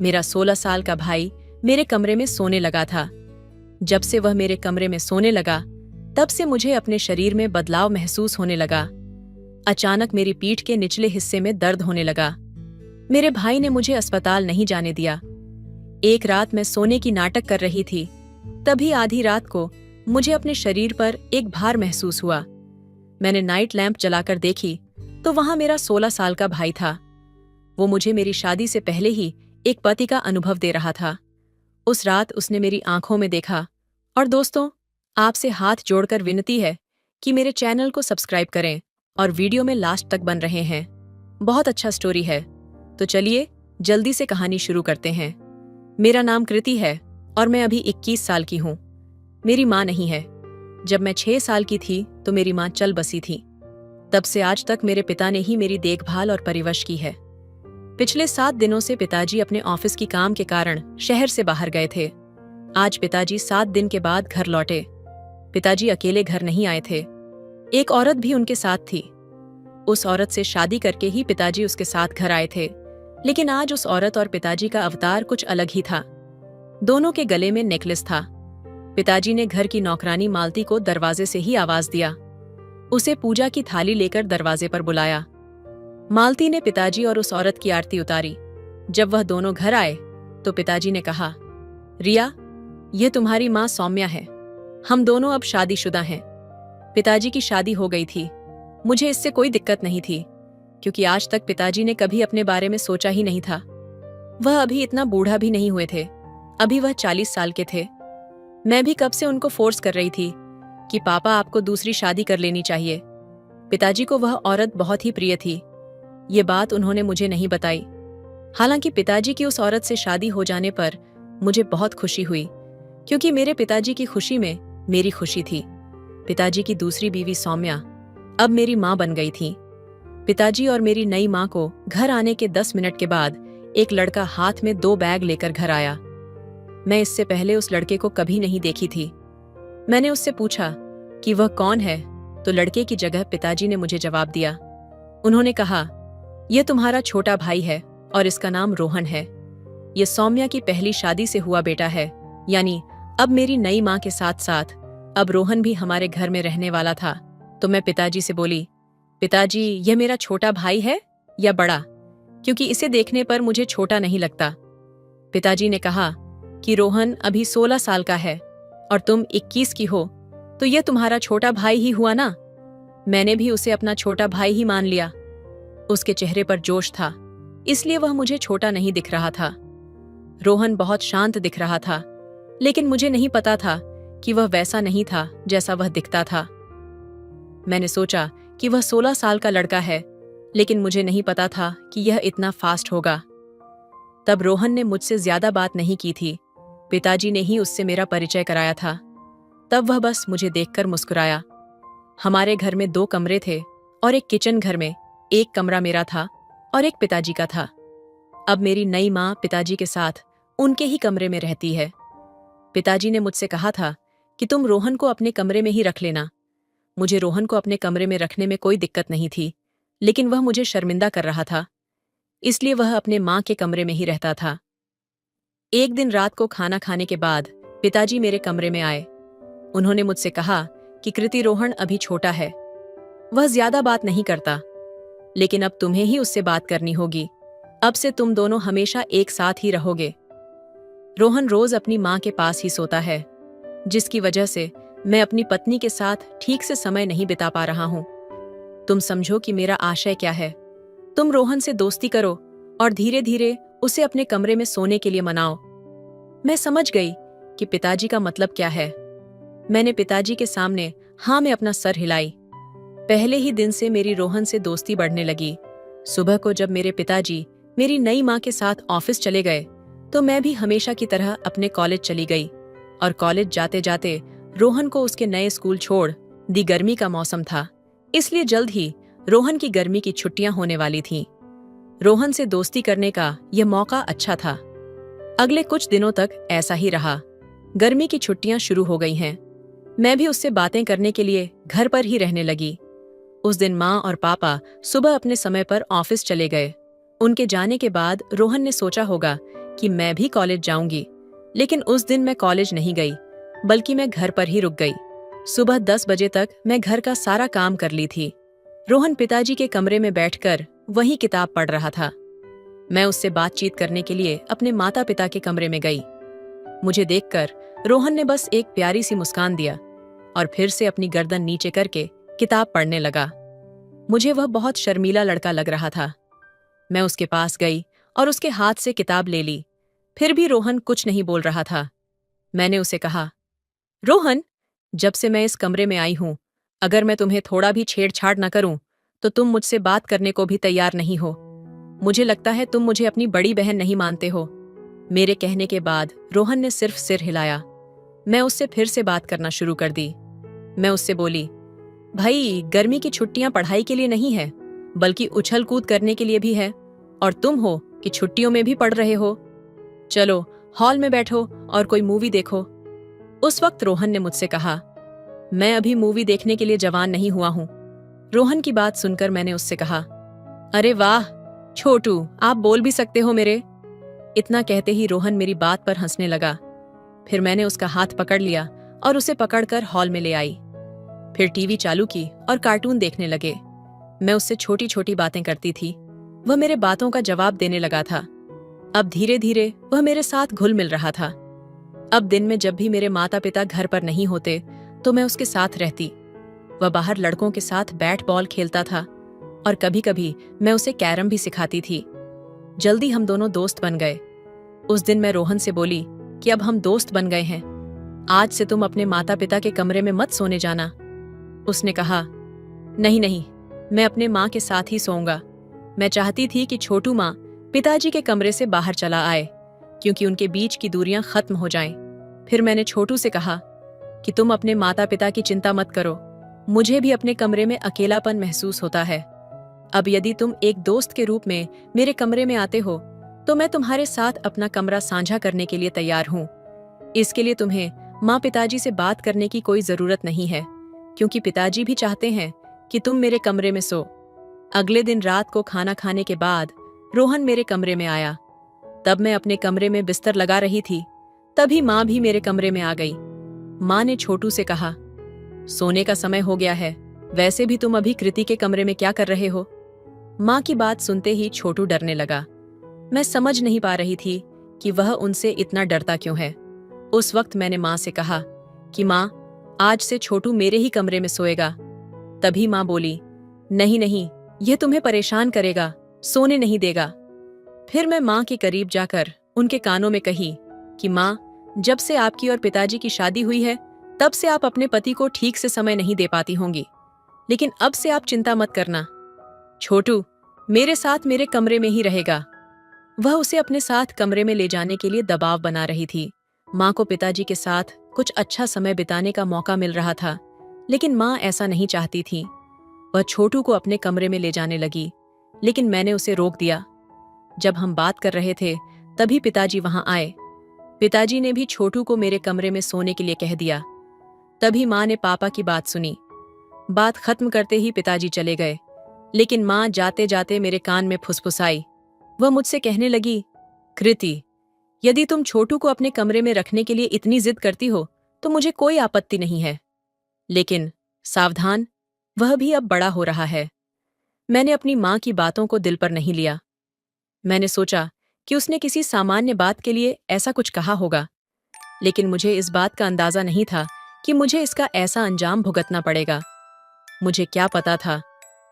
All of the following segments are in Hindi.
मेरा 16 साल का भाई मेरे कमरे में सोने लगा था। जब से वह मेरे कमरे में सोने लगा, तब से मुझे अपने शरीर में बदलाव महसूस होने लगा। अचानक मेरी पीठ के निचले हिस्से में दर्द होने लगा। मेरे भाई ने मुझे अस्पताल नहीं जाने दिया। एक रात मैं सोने की नाटक कर रही थी, तभी आधी रात को मुझे अपने शरीर पर एक भार महसूस हुआ। मैंने नाइट लैंप जलाकर देखी तो वहां मेरा 16 साल का भाई था। वो मुझे मेरी शादी से पहले ही एक पति का अनुभव दे रहा था। उस रात उसने मेरी आंखों में देखा। और दोस्तों, आपसे हाथ जोड़कर विनती है कि मेरे चैनल को सब्सक्राइब करें और वीडियो में लास्ट तक बन रहे हैं। बहुत अच्छा स्टोरी है, तो चलिए जल्दी से कहानी शुरू करते हैं। मेरा नाम कृति है और मैं अभी 21 साल की हूँ। मेरी माँ नहीं है। जब मैं 6 साल की थी तो मेरी माँ चल बसी थी। तब से आज तक मेरे पिता ने ही मेरी देखभाल और परवरिश की है। पिछले 7 दिनों से पिताजी अपने ऑफिस की काम के कारण शहर से बाहर गए थे। आज पिताजी 7 दिन के बाद घर लौटे। पिताजी अकेले घर नहीं आए थे, एक औरत भी उनके साथ थी। उस औरत से शादी करके ही पिताजी उसके साथ घर आए थे, लेकिन आज उस औरत और पिताजी का अवतार कुछ अलग ही था। दोनों के गले में नेकलेस था। पिताजी ने घर की नौकरानी मालती को दरवाजे से ही आवाज दिया। उसे पूजा की थाली लेकर दरवाजे पर बुलाया। मालती ने पिताजी और उस औरत की आरती उतारी। जब वह दोनों घर आए तो पिताजी ने कहा, रिया, यह तुम्हारी माँ सौम्या है। हम दोनों अब शादीशुदा हैं। पिताजी की शादी हो गई थी। मुझे इससे कोई दिक्कत नहीं थी, क्योंकि आज तक पिताजी ने कभी अपने बारे में सोचा ही नहीं था। वह अभी इतना बूढ़ा भी नहीं हुए थे। अभी वह 40 साल के थे। मैं भी कब से उनको फोर्स कर रही थी कि पापा, आपको दूसरी शादी कर लेनी चाहिए। पिताजी को वह औरत बहुत ही प्रिय थी। ये बात उन्होंने मुझे नहीं बताई। हालांकि पिताजी की उस औरत से शादी हो जाने पर मुझे बहुत खुशी हुई, क्योंकि मेरे पिताजी की खुशी में मेरी खुशी थी। पिताजी की दूसरी बीवी सौम्या अब मेरी माँ बन गई थी। पिताजी और मेरी नई माँ को घर आने के 10 मिनट के बाद एक लड़का हाथ में 2 बैग लेकर घर आया। मैं इससे पहले उस लड़के को कभी नहीं देखी थी। मैंने उससे पूछा कि वह कौन है, तो लड़के की जगह पिताजी ने मुझे जवाब दिया। उन्होंने कहा, यह तुम्हारा छोटा भाई है और इसका नाम रोहन है। यह सौम्या की पहली शादी से हुआ बेटा है, यानी अब मेरी नई माँ के साथ साथ अब रोहन भी हमारे घर में रहने वाला था। तो मैं पिताजी से बोली, पिताजी, यह मेरा छोटा भाई है या बड़ा? क्योंकि इसे देखने पर मुझे छोटा नहीं लगता। पिताजी ने कहा कि रोहन अभी 16 साल का है और तुम 21 की हो, तो यह तुम्हारा छोटा भाई ही हुआ ना। मैंने भी उसे अपना छोटा भाई ही मान लिया। उसके चेहरे पर जोश था, इसलिए वह मुझे छोटा नहीं दिख रहा था। रोहन बहुत शांत दिख रहा था, लेकिन मुझे नहीं पता था कि वह वैसा नहीं था जैसा वह दिखता था। मैंने सोचा कि वह 16 साल का लड़का है, लेकिन मुझे नहीं पता था कि यह इतना फास्ट होगा। तब रोहन ने मुझसे ज्यादा बात नहीं की थी। पिताजी ने ही उससे मेरा परिचय कराया था। तब वह बस मुझे देखकर मुस्कुराया। हमारे घर में 2 कमरे थे और एक किचन घर में एक कमरा मेरा था और एक पिताजी का था। अब मेरी नई माँ पिताजी के साथ उनके ही कमरे में रहती है। पिताजी ने मुझसे कहा था कि तुम रोहन को अपने कमरे में ही रख लेना। मुझे रोहन को अपने कमरे में रखने में कोई दिक्कत नहीं थी, लेकिन वह मुझे शर्मिंदा कर रहा था, इसलिए वह अपने माँ के कमरे में ही रहता था। एक दिन रात को खाना खाने के बाद पिताजी मेरे कमरे में आए। उन्होंने मुझसे कहा कि कृति, रोहन अभी छोटा है, वह ज्यादा बात नहीं करता, लेकिन अब तुम्हें ही उससे बात करनी होगी। अब से तुम दोनों हमेशा एक साथ ही रहोगे। रोहन रोज अपनी माँ के पास ही सोता है, जिसकी वजह से मैं अपनी पत्नी के साथ ठीक से समय नहीं बिता पा रहा हूँ। तुम समझो कि मेरा आशय क्या है। तुम रोहन से दोस्ती करो और धीरे धीरे उसे अपने कमरे में सोने के लिए मनाओ। मैं समझ गई कि पिताजी का मतलब क्या है। मैंने पिताजी के सामने हाँ में अपना सर हिलाई। पहले ही दिन से मेरी रोहन से दोस्ती बढ़ने लगी। सुबह को जब मेरे पिताजी मेरी नई माँ के साथ ऑफिस चले गए, तो मैं भी हमेशा की तरह अपने कॉलेज चली गई। और कॉलेज जाते जाते रोहन को उसके नए स्कूल छोड़ दी। गर्मी का मौसम था, इसलिए जल्द ही रोहन की गर्मी की छुट्टियां होने वाली थीं। रोहन से दोस्ती करने का यह मौका अच्छा था। अगले कुछ दिनों तक ऐसा ही रहा। गर्मी की छुट्टियां शुरू हो गई हैं। मैं भी उससे बातें करने के लिए घर पर ही रहने लगी। उस दिन माँ और पापा सुबह अपने समय पर ऑफिस चले गए। उनके जाने के बाद रोहन ने सोचा होगा कि मैं भी कॉलेज जाऊंगी, लेकिन उस दिन मैं कॉलेज नहीं गई, बल्कि मैं घर पर ही रुक गई। सुबह 10 बजे तक मैं घर का सारा काम कर ली थी। रोहन पिताजी के कमरे में बैठकर वही किताब पढ़ रहा था। मैं उससे बातचीत करने के लिए अपने माता पिता के कमरे में गई। मुझे देखकर रोहन ने बस एक प्यारी सी मुस्कान दिया और फिर से अपनी गर्दन नीचे करके किताब पढ़ने लगा। मुझे वह बहुत शर्मीला लड़का लग रहा था। मैं उसके पास गई और उसके हाथ से किताब ले ली। फिर भी रोहन कुछ नहीं बोल रहा था। मैंने उसे कहा, रोहन, जब से मैं इस कमरे में आई हूं, अगर मैं तुम्हें थोड़ा भी छेड़छाड़ न करूं तो तुम मुझसे बात करने को भी तैयार नहीं हो। मुझे लगता है तुम मुझे अपनी बड़ी बहन नहीं मानते हो। मेरे कहने के बाद रोहन ने सिर्फ सिर हिलाया। मैं उससे फिर से बात करना शुरू कर दी। मैं उससे बोली, भाई, गर्मी की छुट्टियां पढ़ाई के लिए नहीं है, बल्कि उछल कूद करने के लिए भी है, और तुम हो कि छुट्टियों में भी पढ़ रहे हो। चलो हॉल में बैठो और कोई मूवी देखो। उस वक्त रोहन ने मुझसे कहा, मैं अभी मूवी देखने के लिए जवान नहीं हुआ हूं। रोहन की बात सुनकर मैंने उससे कहा, अरे वाह छोटू, आप बोल भी सकते हो मेरे। इतना कहते ही रोहन मेरी बात पर हंसने लगा। फिर मैंने उसका हाथ पकड़ लिया और उसे पकड़कर हॉल में ले आई। फिर टीवी चालू की और कार्टून देखने लगे। मैं उससे छोटी छोटी बातें करती थी। वह मेरे बातों का जवाब देने लगा था। अब धीरे धीरे वह मेरे साथ घुल मिल रहा था। अब दिन में जब भी मेरे माता पिता घर पर नहीं होते तो मैं उसके साथ रहती। वह बाहर लड़कों के साथ बैट बॉल खेलता था और कभी कभी मैं उसे कैरम भी सिखाती थी। जल्दी हम दोनों दोस्त बन गए। उस दिन मैं रोहन से बोली कि अब हम दोस्त बन गए हैं, आज से तुम अपने माता पिता के कमरे में मत सोने जाना। उसने कहा, नहीं नहीं, मैं अपने माँ के साथ ही सोऊंगा। मैं चाहती थी कि छोटू माँ पिताजी के कमरे से बाहर चला आए, क्योंकि उनके बीच की दूरियां खत्म हो जाएं। फिर मैंने छोटू से कहा कि तुम अपने माता पिता की चिंता मत करो, मुझे भी अपने कमरे में अकेलापन महसूस होता है। अब यदि तुम एक दोस्त के रूप में मेरे कमरे में आते हो तो मैं तुम्हारे साथ अपना कमरा साझा करने के लिए तैयार हूँ। इसके लिए तुम्हें माँ पिताजी से बात करने की कोई जरूरत नहीं है, क्योंकि पिताजी भी चाहते हैं कि तुम मेरे कमरे में सो। अगले दिन रात को खाना खाने के बाद रोहन मेरे कमरे में आया। तब मैं अपने कमरे में बिस्तर लगा रही थी, तभी माँ भी मेरे कमरे में आ गई। माँ ने छोटू से कहा, सोने का समय हो गया है, वैसे भी तुम अभी कृति के कमरे में क्या कर रहे हो। माँ की बात सुनते ही छोटू डरने लगा। मैं समझ नहीं पा रही थी कि वह उनसे इतना डरता क्यों है। उस वक्त मैंने माँ से कहा कि माँ, आज से छोटू मेरे ही कमरे में सोएगा। तभी माँ बोली, नहीं नहीं, यह तुम्हें परेशान करेगा, सोने नहीं देगा। फिर मैं माँ के करीब जाकर उनके कानों में कही कि माँ, जब से आपकी और पिताजी की शादी हुई है तब से आप अपने पति को ठीक से समय नहीं दे पाती होंगी, लेकिन अब से आप चिंता मत करना। छोटू मेरे साथ मेरे कमरे में ही रहेगा। वह उसे अपने साथ कमरे में ले जाने के लिए दबाव बना रही थी। माँ को पिताजी के साथ कुछ अच्छा समय बिताने का मौका मिल रहा था, लेकिन माँ ऐसा नहीं चाहती थी। वह छोटू को अपने कमरे में ले जाने लगी, लेकिन मैंने उसे रोक दिया। जब हम बात कर रहे थे तभी पिताजी वहां आए। पिताजी ने भी छोटू को मेरे कमरे में सोने के लिए कह दिया। तभी माँ ने पापा की बात सुनी। बात खत्म करते ही पिताजी चले गए, लेकिन माँ जाते जाते मेरे कान में फुसफुसाई। वह मुझसे कहने लगी, कृति, यदि तुम छोटू को अपने कमरे में रखने के लिए इतनी जिद करती हो तो मुझे कोई आपत्ति नहीं है, लेकिन सावधान, वह भी अब बड़ा हो रहा है। मैंने अपनी माँ की बातों को दिल पर नहीं लिया। मैंने सोचा कि उसने किसी सामान्य बात के लिए ऐसा कुछ कहा होगा, लेकिन मुझे इस बात का अंदाजा नहीं था कि मुझे इसका ऐसा अंजाम भुगतना पड़ेगा। मुझे क्या पता था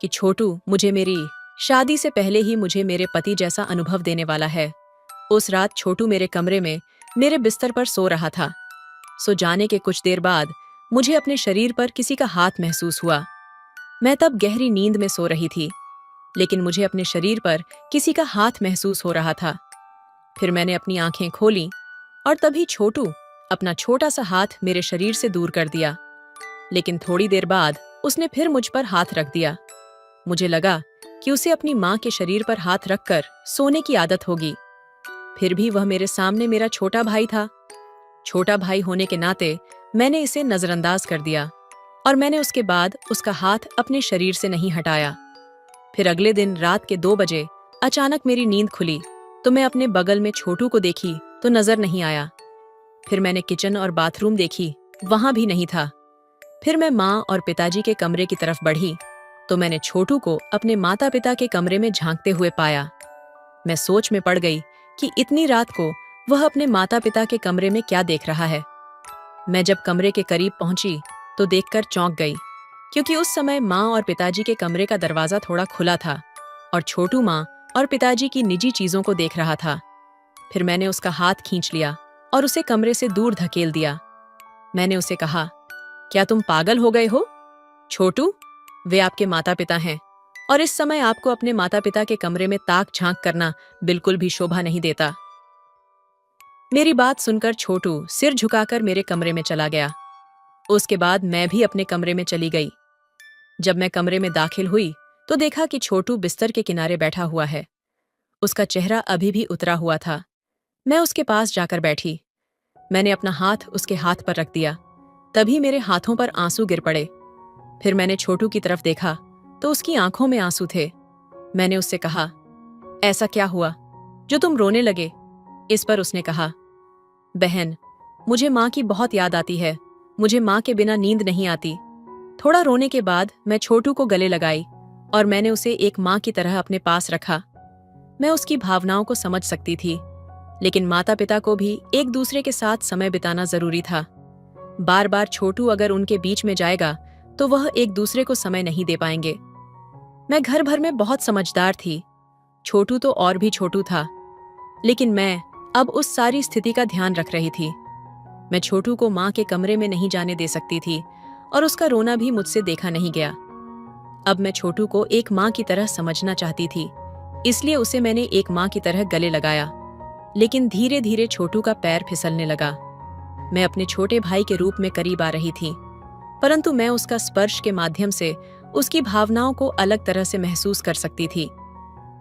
कि छोटू मुझे मेरी शादी से पहले ही मुझे मेरे पति जैसा अनुभव देने वाला है। उस रात छोटू मेरे कमरे में मेरे बिस्तर पर सो रहा था। सो जाने के कुछ देर बाद मुझे अपने शरीर पर किसी का हाथ महसूस हुआ। मैं तब गहरी नींद में सो रही थी, लेकिन मुझे अपने शरीर पर किसी का हाथ महसूस हो रहा था। फिर मैंने अपनी आंखें खोली और तभी छोटू अपना छोटा सा हाथ मेरे शरीर से दूर कर दिया, लेकिन थोड़ी देर बाद उसने फिर मुझ पर हाथ रख दिया। मुझे लगा कि उसे अपनी माँ के शरीर पर हाथ रखकर सोने की आदत होगी। फिर भी वह मेरे सामने मेरा छोटा भाई था। छोटा भाई होने के नाते मैंने इसे नजरअंदाज कर दिया और मैंने उसके बाद उसका हाथ अपने शरीर से नहीं हटाया। फिर अगले दिन रात के 2 बजे अचानक मेरी नींद खुली तो मैं अपने बगल में छोटू को देखी तो नजर नहीं आया। फिर मैंने किचन और बाथरूम देखी, वहां भी नहीं था। फिर मैं माँ और पिताजी के कमरे की तरफ बढ़ी तो मैंने छोटू को अपने माता पिता के कमरे में झांकते हुए पाया। मैं सोच में पड़ गई कि इतनी रात को वह अपने माता पिता के कमरे में क्या देख रहा है। मैं जब कमरे के करीब पहुंची तो देखकर चौंक गई, क्योंकि उस समय माँ और पिताजी के कमरे का दरवाजा थोड़ा खुला था और छोटू माँ और पिताजी की निजी चीजों को देख रहा था। फिर मैंने उसका हाथ खींच लिया और उसे कमरे से दूर धकेल दिया। मैंने उसे कहा, क्या तुम पागल हो गए हो? छोटू, वे आपके माता पिता हैं और इस समय आपको अपने माता पिता के कमरे में ताक झांक करना बिल्कुल भी शोभा नहीं देता। मेरी बात सुनकर छोटू सिर झुकाकर मेरे कमरे में चला गया। उसके बाद मैं भी अपने कमरे में चली गई। जब मैं कमरे में दाखिल हुई तो देखा कि छोटू बिस्तर के किनारे बैठा हुआ है। उसका चेहरा अभी भी उतरा हुआ था। मैं उसके पास जाकर बैठी। मैंने अपना हाथ उसके हाथ पर रख दिया। तभी मेरे हाथों पर आंसू गिर पड़े। फिर मैंने छोटू की तरफ देखा तो उसकी आंखों में आंसू थे। मैंने उससे कहा, ऐसा क्या हुआ जो तुम रोने लगे? इस पर उसने कहा, बहन, मुझे माँ की बहुत याद आती है। मुझे माँ के बिना नींद नहीं आती। थोड़ा रोने के बाद मैं छोटू को गले लगाई और मैंने उसे एक माँ की तरह अपने पास रखा। मैं उसकी भावनाओं को समझ सकती थी, लेकिन माता पिता को भी एक दूसरे के साथ समय बिताना जरूरी था। बार बार छोटू अगर उनके बीच में जाएगा तो वह एक दूसरे को समय नहीं दे पाएंगे। मैं घर भर में बहुत समझदार थी। छोटू तो और भी छोटू था, लेकिन मैं अब उस सारी स्थिति का ध्यान रख रही थी। मैं छोटू को माँ के कमरे में नहीं जाने दे सकती थी और उसका रोना भी मुझसे देखा नहीं गया। अब मैं छोटू को एक माँ की तरह समझना चाहती थी, इसलिए उसे मैंने एक माँ की तरह गले लगाया। लेकिन धीरे धीरे छोटू का पैर फिसलने लगा। मैं अपने छोटे भाई के रूप में करीब आ रही थी, परंतु मैं उसका स्पर्श के माध्यम से उसकी भावनाओं को अलग तरह से महसूस कर सकती थी।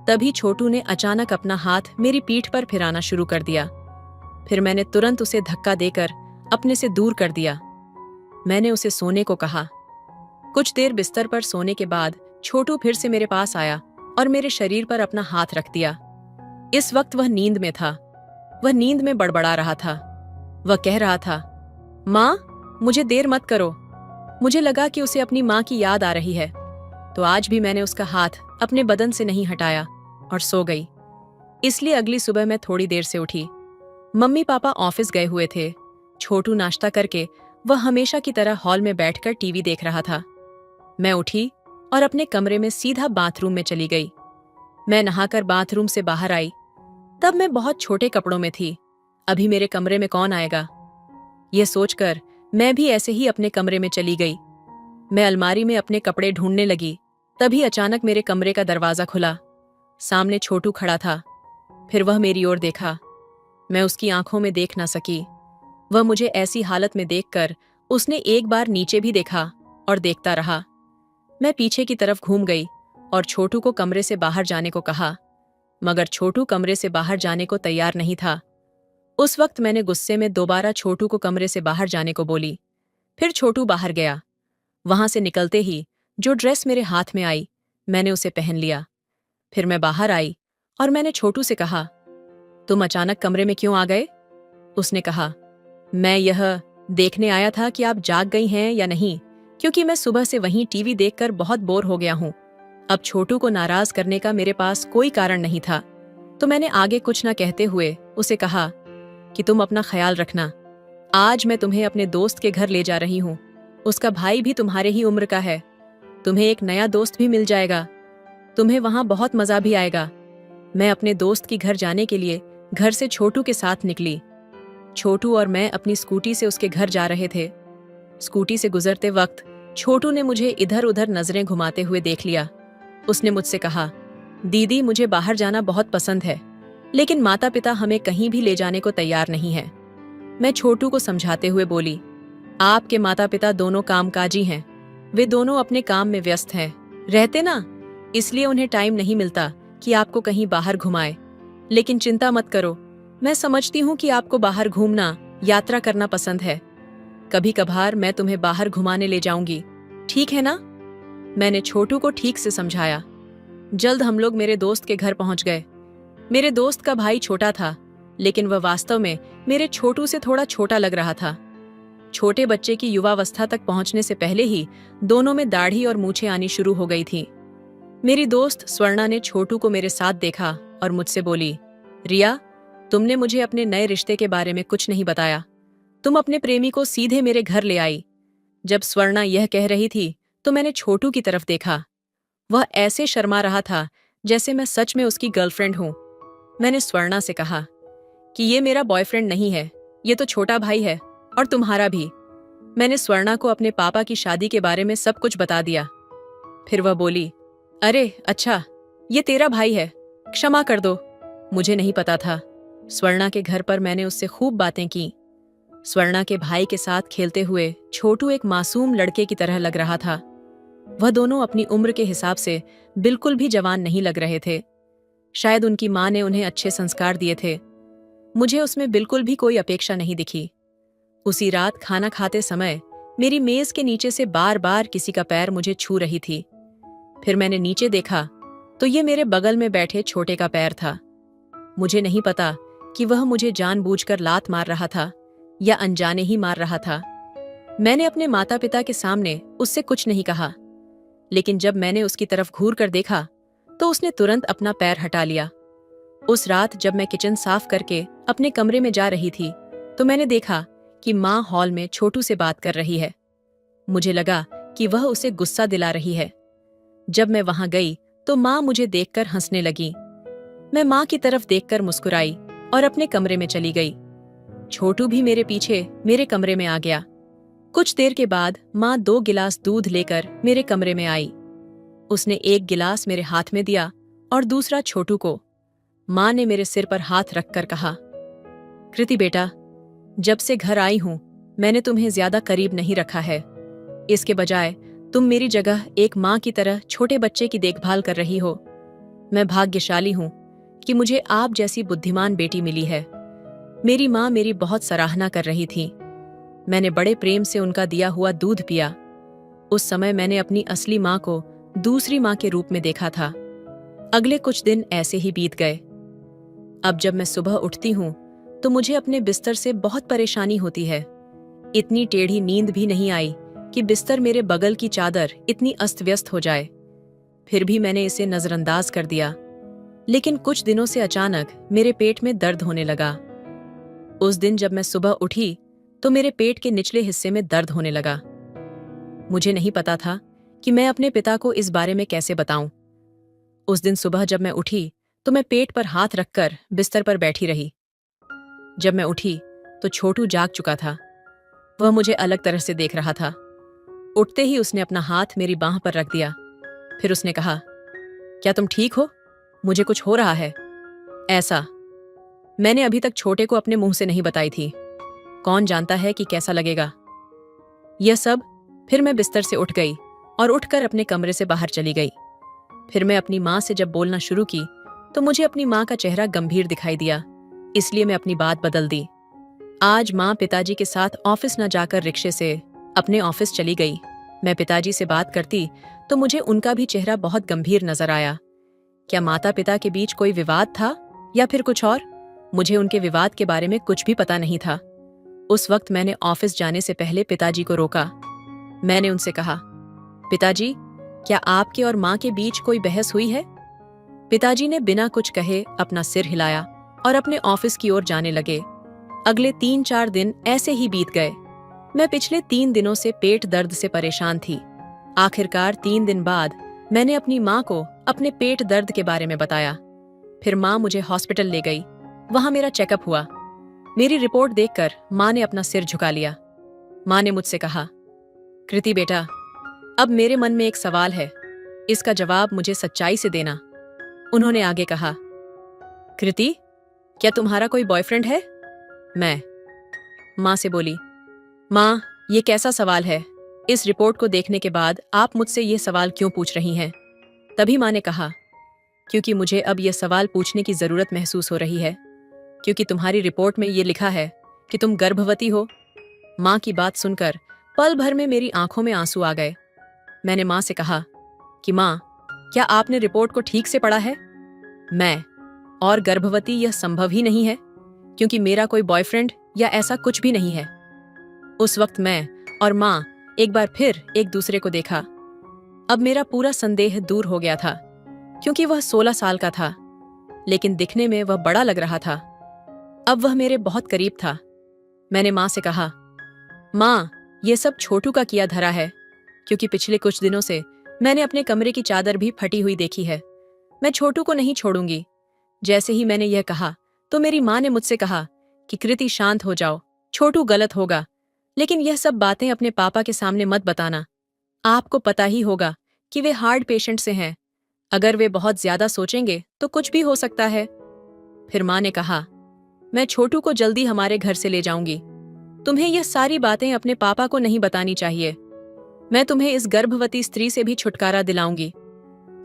तभी छोटू ने अचानक अपना हाथ मेरी पीठ पर फिराना शुरू कर दिया। फिर मैंने तुरंत उसे धक्का देकर अपने से दूर कर दिया। मैंने उसे सोने को कहा। कुछ देर बिस्तर पर सोने के बाद छोटू फिर से मेरे पास आया और मेरे शरीर पर अपना हाथ रख दिया। इस वक्त वह नींद में था। वह नींद में बड़बड़ा रहा था। वह कह रहा था, माँ, मुझे देर मत करो। मुझे लगा कि उसे अपनी माँ की याद आ रही है, तो आज भी मैंने उसका हाथ अपने बदन से नहीं हटाया और सो गई। इसलिए अगली सुबह मैं थोड़ी देर से उठी। मम्मी पापा ऑफिस गए हुए थे। छोटू नाश्ता करके वह हमेशा की तरह हॉल में बैठकर टीवी देख रहा था। मैं उठी और अपने कमरे में सीधा बाथरूम में चली गई। मैं नहाकर बाथरूम से बाहर आई। तब मैं बहुत छोटे कपड़ों में थी। अभी मेरे कमरे में कौन आएगा? यह सोचकर मैं भी ऐसे ही अपने कमरे में चली गई। मैं अलमारी में अपने कपड़े ढूंढने लगी। तभी अचानक मेरे कमरे का दरवाजा खुला। सामने छोटू खड़ा था। फिर वह मेरी ओर देखा। मैं उसकी आंखों में देख ना सकी। वह मुझे ऐसी हालत में देखकर उसने एक बार नीचे भी देखा और देखता रहा। मैं पीछे की तरफ घूम गई और छोटू को कमरे से बाहर जाने को कहा, मगर छोटू कमरे से बाहर जाने को तैयार नहीं था। उस वक्त मैंने गुस्से में दोबारा छोटू को कमरे से बाहर जाने को बोली। फिर छोटू बाहर गया। वहां से निकलते ही जो ड्रेस मेरे हाथ में आई, मैंने उसे पहन लिया। फिर मैं बाहर आई और मैंने छोटू से कहा, तुम अचानक कमरे में क्यों आ गए? उसने कहा, मैं यह देखने आया था कि आप जाग गई हैं या नहीं, क्योंकि मैं सुबह से वहीं टीवी देखकर बहुत बोर हो गया हूं। अब छोटू को नाराज करने का मेरे पास कोई कारण नहीं था, तो मैंने आगे कुछ न कहते हुए उसे कहा कि तुम अपना ख्याल रखना। आज मैं तुम्हें अपने दोस्त के घर ले जा रही हूँ। उसका भाई भी तुम्हारे ही उम्र का है। तुम्हें एक नया दोस्त भी मिल जाएगा। तुम्हें वहां बहुत मजा भी आएगा। मैं अपने दोस्त की घर जाने के लिए घर से छोटू के साथ निकली। छोटू और मैं अपनी स्कूटी से उसके घर जा रहे थे। स्कूटी से गुजरते वक्त छोटू ने मुझे इधर उधर नजरें घुमाते हुए देख लिया। उसने मुझसे कहा, दीदी, मुझे बाहर जाना बहुत पसंद है, लेकिन माता पिता हमें कहीं भी ले जाने को तैयार नहीं है। मैं छोटू को समझाते हुए बोली, आपके माता पिता दोनों कामकाजी हैं। वे दोनों अपने काम में व्यस्त हैं, रहते ना, इसलिए उन्हें टाइम नहीं मिलता कि आपको कहीं बाहर घुमाए। लेकिन चिंता मत करो, मैं समझती हूँ कि आपको बाहर घूमना, यात्रा करना पसंद है। कभी कभार मैं तुम्हें बाहर घुमाने ले जाऊंगी, ठीक है ना? मैंने छोटू को ठीक से समझाया। जल्द हम लोग मेरे दोस्त के घर पहुंच गए। मेरे दोस्त का भाई छोटा था, लेकिन वह वास्तव में मेरे छोटू से थोड़ा छोटा लग रहा था। छोटे बच्चे की युवावस्था तक पहुंचने से पहले ही दोनों में दाढ़ी और मूछें आनी शुरू हो गई थी। मेरी दोस्त स्वर्णा ने छोटू को मेरे साथ देखा और मुझसे बोली, रिया, तुमने मुझे अपने नए रिश्ते के बारे में कुछ नहीं बताया। तुम अपने प्रेमी को सीधे मेरे घर ले आई। जब स्वर्णा यह कह रही थी तो मैंने छोटू की तरफ देखा। वह ऐसे शर्मा रहा था जैसे मैं सच में उसकी गर्लफ्रेंड हूं। मैंने स्वर्णा से कहा कि ये मेरा बॉयफ्रेंड नहीं है, ये तो छोटा भाई है, और तुम्हारा भी। मैंने स्वर्णा को अपने पापा की शादी के बारे में सब कुछ बता दिया। फिर वह बोली, अरे अच्छा, ये तेरा भाई है, क्षमा कर दो, मुझे नहीं पता था। स्वर्णा के घर पर मैंने उससे खूब बातें की। स्वर्णा के भाई के साथ खेलते हुए छोटू एक मासूम लड़के की तरह लग रहा था। वह दोनों अपनी उम्र के हिसाब से बिल्कुल भी जवान नहीं लग रहे थे। शायद उनकी मां ने उन्हें अच्छे संस्कार दिए थे। मुझे उसमें बिल्कुल भी कोई अपेक्षा नहीं दिखी। उसी रात खाना खाते समय मेरी मेज के नीचे से बार बार किसी का पैर मुझे छू रही थी। फिर मैंने नीचे देखा तो ये मेरे बगल में बैठे छोटे का पैर था। मुझे नहीं पता कि वह मुझे जानबूझकर लात मार रहा था या अनजाने ही मार रहा था। मैंने अपने माता पिता के सामने उससे कुछ नहीं कहा, लेकिन जब मैंने उसकी तरफ घूर कर देखा तो उसने तुरंत अपना पैर हटा लिया। उस रात जब मैं किचन साफ करके अपने कमरे में जा रही थी तो मैंने देखा कि माँ हॉल में छोटू से बात कर रही है। मुझे लगा कि वह उसे गुस्सा दिला रही है। जब मैं वहां गई तो माँ मुझे देखकर हंसने लगी। मैं माँ की तरफ देखकर मुस्कुराई और अपने कमरे में चली गई। छोटू भी मेरे पीछे मेरे कमरे में आ गया। कुछ देर के बाद माँ 2 गिलास दूध लेकर मेरे कमरे में आई। उसने एक गिलास मेरे हाथ में दिया और दूसरा छोटू को। माँ ने मेरे सिर पर हाथ रखकर कहा, कृति बेटा, जब से घर आई हूं मैंने तुम्हें ज्यादा करीब नहीं रखा है। इसके बजाय तुम मेरी जगह एक माँ की तरह छोटे बच्चे की देखभाल कर रही हो। मैं भाग्यशाली हूं कि मुझे आप जैसी बुद्धिमान बेटी मिली है। मेरी माँ मेरी बहुत सराहना कर रही थी। मैंने बड़े प्रेम से उनका दिया हुआ दूध पिया। उस समय मैंने अपनी असली माँ को दूसरी माँ के रूप में देखा था। अगले कुछ दिन ऐसे ही बीत गए। अब जब मैं सुबह उठती हूँ तो मुझे अपने बिस्तर से बहुत परेशानी होती है। इतनी टेढ़ी नींद भी नहीं आई कि बिस्तर मेरे बगल की चादर इतनी अस्त व्यस्त हो जाए। फिर भी मैंने इसे नजरअंदाज कर दिया। लेकिन कुछ दिनों से अचानक मेरे पेट में दर्द होने लगा। उस दिन जब मैं सुबह उठी तो मेरे पेट के निचले हिस्से में दर्द होने लगा। मुझे नहीं पता था कि मैं अपने पिता को इस बारे में कैसे बताऊं। उस दिन सुबह जब मैं उठी तो मैं पेट पर हाथ रखकर बिस्तर पर बैठी रही। जब मैं उठी तो छोटू जाग चुका था। वह मुझे अलग तरह से देख रहा था। उठते ही उसने अपना हाथ मेरी बांह पर रख दिया। फिर उसने कहा, क्या तुम ठीक हो? मुझे कुछ हो रहा है। ऐसा मैंने अभी तक छोटे को अपने मुंह से नहीं बताई थी। कौन जानता है कि कैसा लगेगा। यह सब। फिर मैं बिस्तर से उठ गई और उठकर अपने कमरे से बाहर चली गई। फिर मैं अपनी माँ से जब बोलना शुरू की तो मुझे अपनी माँ का चेहरा गंभीर दिखाई दिया, इसलिए मैं अपनी बात बदल दी। आज माँ पिताजी के साथ ऑफिस न जाकर रिक्शे से अपने ऑफिस चली गई। मैं पिताजी से बात करती तो मुझे उनका भी चेहरा बहुत गंभीर नजर आया। क्या माता पिता के बीच कोई विवाद था या फिर कुछ और? मुझे उनके विवाद के बारे में कुछ भी पता नहीं था। उस वक्त मैंने ऑफिस जाने से पहले पिताजी को रोका। मैंने उनसे कहा, पिताजी, क्या आपके और माँ के बीच कोई बहस हुई है? पिताजी ने बिना कुछ कहे अपना सिर हिलाया और अपने ऑफिस की ओर जाने लगे। अगले 3-4 दिन ऐसे ही बीत गए। मैं पिछले 3 दिनों से पेट दर्द से परेशान थी। आखिरकार 3 दिन बाद मैंने अपनी माँ को अपने पेट दर्द के बारे में बताया। फिर माँ मुझे हॉस्पिटल ले गई। वहां मेरा चेकअप हुआ। मेरी रिपोर्ट देखकर माँ ने अपना सिर झुका लिया। माँ ने मुझसे कहा, कृति बेटा, अब मेरे मन में एक सवाल है, इसका जवाब मुझे सच्चाई से देना। उन्होंने आगे कहा, कृति, क्या तुम्हारा कोई बॉयफ्रेंड है? मैं माँ से बोली, माँ, ये कैसा सवाल है? इस रिपोर्ट को देखने के बाद आप मुझसे ये सवाल क्यों पूछ रही हैं? तभी माँ ने कहा, क्योंकि मुझे अब यह सवाल पूछने की जरूरत महसूस हो रही है, क्योंकि तुम्हारी रिपोर्ट में ये लिखा है कि तुम गर्भवती हो। माँ की बात सुनकर पल भर में मेरी आंखों में आंसू आ गए। मैंने माँ से कहा कि माँ, क्या आपने रिपोर्ट को ठीक से पढ़ा है? मैं और गर्भवती यह संभव ही नहीं है, क्योंकि मेरा कोई बॉयफ्रेंड या ऐसा कुछ भी नहीं है। उस वक्त मैं और माँ एक बार फिर एक दूसरे को देखा। अब मेरा पूरा संदेह दूर हो गया था, क्योंकि वह 16 साल का था, लेकिन दिखने में वह बड़ा लग रहा था। अब वह मेरे बहुत करीब था। मैंने माँ से कहा, माँ, ये सब छोटू का किया धरा है, क्योंकि पिछले कुछ दिनों से मैंने अपने कमरे की चादर भी फटी हुई देखी है। मैं छोटू को नहीं छोड़ूंगी। जैसे ही मैंने यह कहा तो मेरी माँ ने मुझसे कहा कि कृति शांत हो जाओ, छोटू गलत होगा, लेकिन यह सब बातें अपने पापा के सामने मत बताना। आपको पता ही होगा कि वे हार्ट पेशेंट से हैं। अगर वे बहुत ज्यादा सोचेंगे तो कुछ भी हो सकता है। फिर माँ ने कहा, मैं छोटू को जल्दी हमारे घर से ले जाऊंगी। तुम्हें यह सारी बातें अपने पापा को नहीं बतानी चाहिए। मैं तुम्हें इस गर्भवती स्त्री से भी छुटकारा दिलाऊंगी।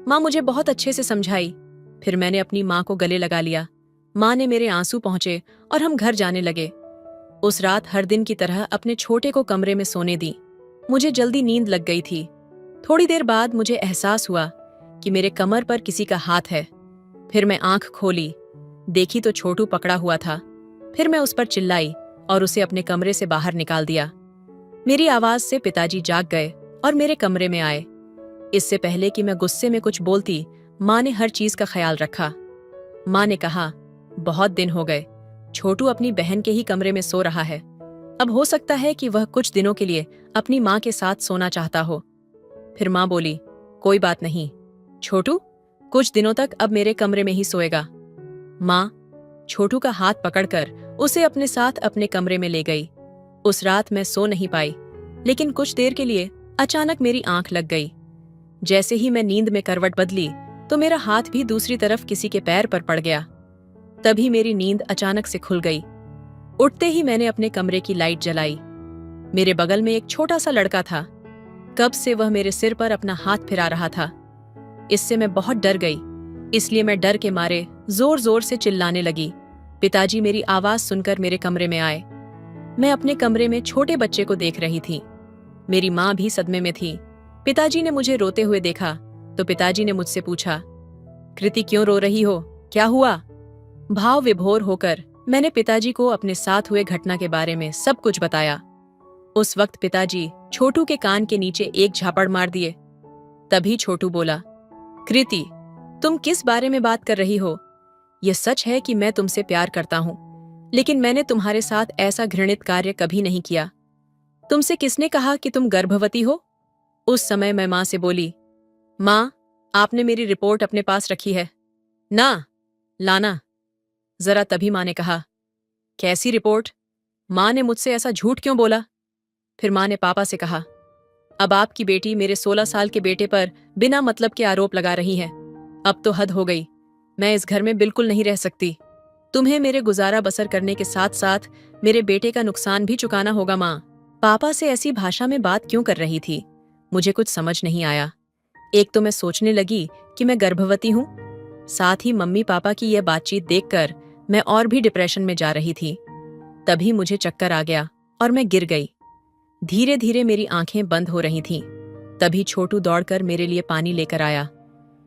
माँ मुझे बहुत अच्छे से समझाई। फिर मैंने अपनी माँ को गले लगा लिया। माँ ने मेरे आंसू पहुंचे और हम घर जाने लगे। उस रात हर दिन की तरह अपने छोटे को कमरे में सोने दी। मुझे जल्दी नींद लग गई थी। थोड़ी देर बाद मुझे एहसास हुआ कि मेरे कमर पर किसी का हाथ है। फिर मैं आंख खोली, देखी तो छोटू पकड़ा हुआ था। फिर मैं उस पर चिल्लाई और उसे अपने कमरे से बाहर निकाल दिया। मेरी आवाज से पिताजी जाग गए और मेरे कमरे में आए। इससे पहले कि मैं गुस्से में कुछ बोलती, माँ ने हर चीज का ख्याल रखा। माँ ने कहा, बहुत दिन हो गए, छोटू अपनी बहन के ही कमरे में सो रहा है। अब हो सकता है कि वह कुछ दिनों के लिए अपनी माँ के साथ सोना चाहता हो। फिर माँ बोली, कोई बात नहीं, छोटू कुछ दिनों तक अब मेरे कमरे में ही सोएगा। माँ छोटू का हाथ पकड़कर उसे अपने साथ अपने कमरे में ले गई। उस रात मैं सो नहीं पाई, लेकिन कुछ देर के लिए अचानक मेरी आंख लग गई। जैसे ही मैं नींद में करवट बदली तो मेरा हाथ भी दूसरी तरफ किसी के पैर पर पड़ गया। तभी मेरी नींद अचानक से खुल गई। उठते ही मैंने अपने कमरे की लाइट जलाई। मेरे बगल में एक छोटा सा लड़का था। कब से वह मेरे सिर पर अपना हाथ फिरा रहा था। इससे मैं बहुत डर गई, इसलिए मैं डर के मारे जोर जोर से चिल्लाने लगी। पिताजी मेरी आवाज सुनकर मेरे कमरे में आए। मैं अपने कमरे में छोटे बच्चे को देख रही थी। मेरी माँ भी सदमे में थी। पिताजी ने मुझे रोते हुए देखा तो पिताजी ने मुझसे पूछा, कृति क्यों रो रही हो, क्या हुआ? भाव विभोर होकर मैंने पिताजी को अपने साथ हुए घटना के बारे में सब कुछ बताया। उस वक्त पिताजी छोटू के कान के नीचे एक झापड़ मार दिए। तभी छोटू बोला, कृति तुम किस बारे में बात कर रही हो? यह सच है कि मैं तुमसे प्यार करता हूं, लेकिन मैंने तुम्हारे साथ ऐसा घृणित कार्य कभी नहीं किया। तुमसे किसने कहा कि तुम गर्भवती हो? उस समय मैं माँ से बोली, माँ आपने मेरी रिपोर्ट अपने पास रखी है ना, लाना जरा। तभी माँ ने कहा, कैसी रिपोर्ट? माँ ने मुझसे ऐसा झूठ क्यों बोला? फिर माँ ने पापा से कहा, अब आपकी बेटी मेरे 16 साल के बेटे पर बिना मतलब के आरोप लगा रही है। अब तो हद हो गई, मैं इस घर में बिल्कुल नहीं रह सकती। तुम्हें मेरे गुजारा बसर करने के साथ साथ मेरे बेटे का नुकसान भी चुकाना होगा। माँ पापा से ऐसी भाषा में बात क्यों कर रही थी? मुझे कुछ समझ नहीं आया। एक तो मैं सोचने लगी कि मैं गर्भवती हूँ, साथ ही मम्मी पापा की यह बातचीत देखकर मैं और भी डिप्रेशन में जा रही थी। तभी मुझे चक्कर आ गया और मैं गिर गई। धीरे धीरे मेरी आंखें बंद हो रही थीं। तभी छोटू दौड़कर मेरे लिए पानी लेकर आया।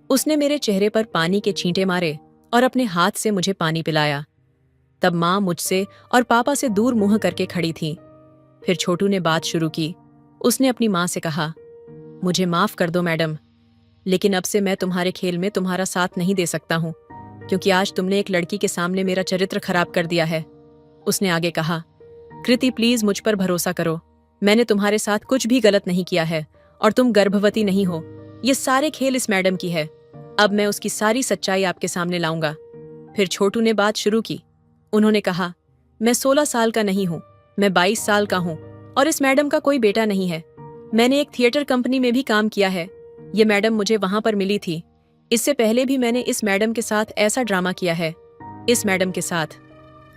उसने मेरे चेहरे पर पानी के छींटे मारे और अपने हाथ से मुझे पानी पिलाया। तब माँ मुझसे और पापा से दूर मुंह करके खड़ी थी। फिर छोटू ने बात शुरू की। उसने अपनी माँ से कहा, मुझे माफ कर दो मैडम, लेकिन अब से मैं तुम्हारे खेल में तुम्हारा साथ नहीं दे सकता हूँ, क्योंकि आज तुमने एक लड़की के सामने मेरा चरित्र खराब कर दिया है। उसने आगे कहा, कृति प्लीज मुझ पर भरोसा करो, मैंने तुम्हारे साथ कुछ भी गलत नहीं किया है और तुम गर्भवती नहीं हो। ये सारे खेल इस मैडम की है। अब मैं उसकी सारी सच्चाई आपके सामने लाऊंगा। फिर छोटू ने बात शुरू की। उन्होंने कहा, मैं 16 साल का नहीं हूँ, मैं 22 साल का हूँ और इस मैडम का कोई बेटा नहीं है। मैंने एक थिएटर कंपनी में भी काम किया है। ये मैडम मुझे वहां पर मिली थी। इससे पहले भी मैंने इस मैडम के साथ ऐसा ड्रामा किया है। इस मैडम के साथ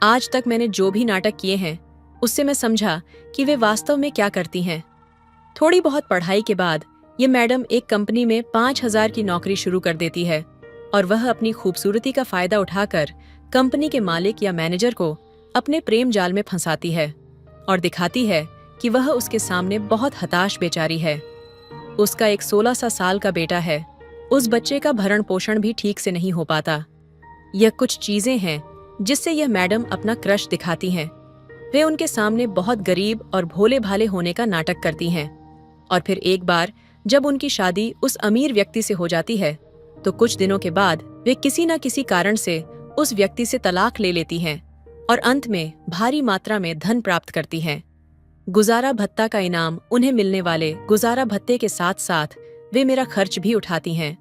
आज तक मैंने जो भी नाटक किए हैं, उससे मैं समझा कि वे वास्तव में क्या करती हैं। थोड़ी बहुत पढ़ाई के बाद ये मैडम एक कंपनी में 5,000 की नौकरी शुरू कर देती है और वह अपनी खूबसूरती का फायदा उठाकर कंपनी के मालिक या मैनेजर को अपने प्रेम जाल में फंसाती है और दिखाती है कि वह उसके सामने बहुत हताश बेचारी है। उसका एक 16 साल का बेटा है। उस बच्चे का भरण पोषण भी ठीक से नहीं हो पाता। यह कुछ चीजें हैं जिससे यह मैडम अपना क्रश दिखाती हैं। वे उनके सामने बहुत गरीब और भोले भाले होने का नाटक करती हैं, और फिर एक बार जब उनकी शादी उस अमीर व्यक्ति से हो जाती है तो कुछ दिनों के बाद वे किसी न किसी कारण से उस व्यक्ति से तलाक ले लेती हैं और अंत में भारी मात्रा में धन प्राप्त करती हैं। गुजारा भत्ता का इनाम उन्हें मिलने वाले गुजारा भत्ते के साथ साथ वे मेरा खर्च भी उठाती हैं।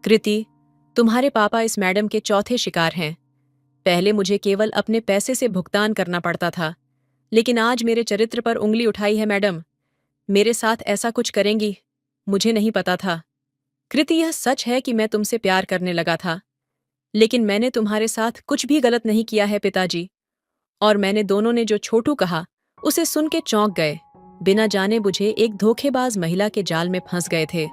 कृति, तुम्हारे पापा इस मैडम के चौथे शिकार हैं। पहले मुझे केवल अपने पैसे से भुगतान करना पड़ता था, लेकिन आज मेरे चरित्र पर उंगली उठाई है मैडम। मेरे साथ ऐसा कुछ करेंगी, मुझे नहीं पता था। कृति, यह सच है कि मैं तुमसे प्यार करने लगा था, लेकिन मैंने तुम्हारे साथ कुछ भी गलत नहीं किया है पिताजी। और मैंने दोनों ने जो छोटू कहा उसे सुन के चौंक गए। बिना जाने बुझे एक धोखेबाज महिला के जाल में फंस गए थे।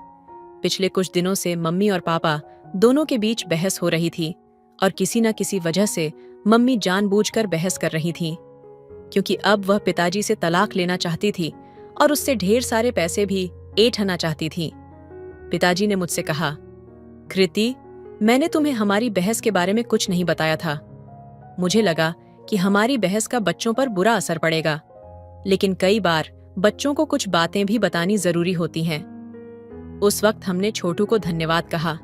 पिछले कुछ दिनों से मम्मी और पापा दोनों के बीच बहस हो रही थी, और किसी न किसी वजह से मम्मी जानबूझकर बहस कर रही थी, क्योंकि अब वह पिताजी से तलाक लेना चाहती थी और उससे ढेर सारे पैसे भी ऐंठना चाहती थी। पिताजी ने मुझसे कहा, कृति, मैंने तुम्हें हमारी बहस के बारे में कुछ नहीं बताया था। मुझे लगा कि हमारी बहस का बच्चों पर बुरा असर पड़ेगा, लेकिन कई बार बच्चों को कुछ बातें भी बतानी जरूरी होती हैं। उस वक्त हमने छोटू को धन्यवाद कहा,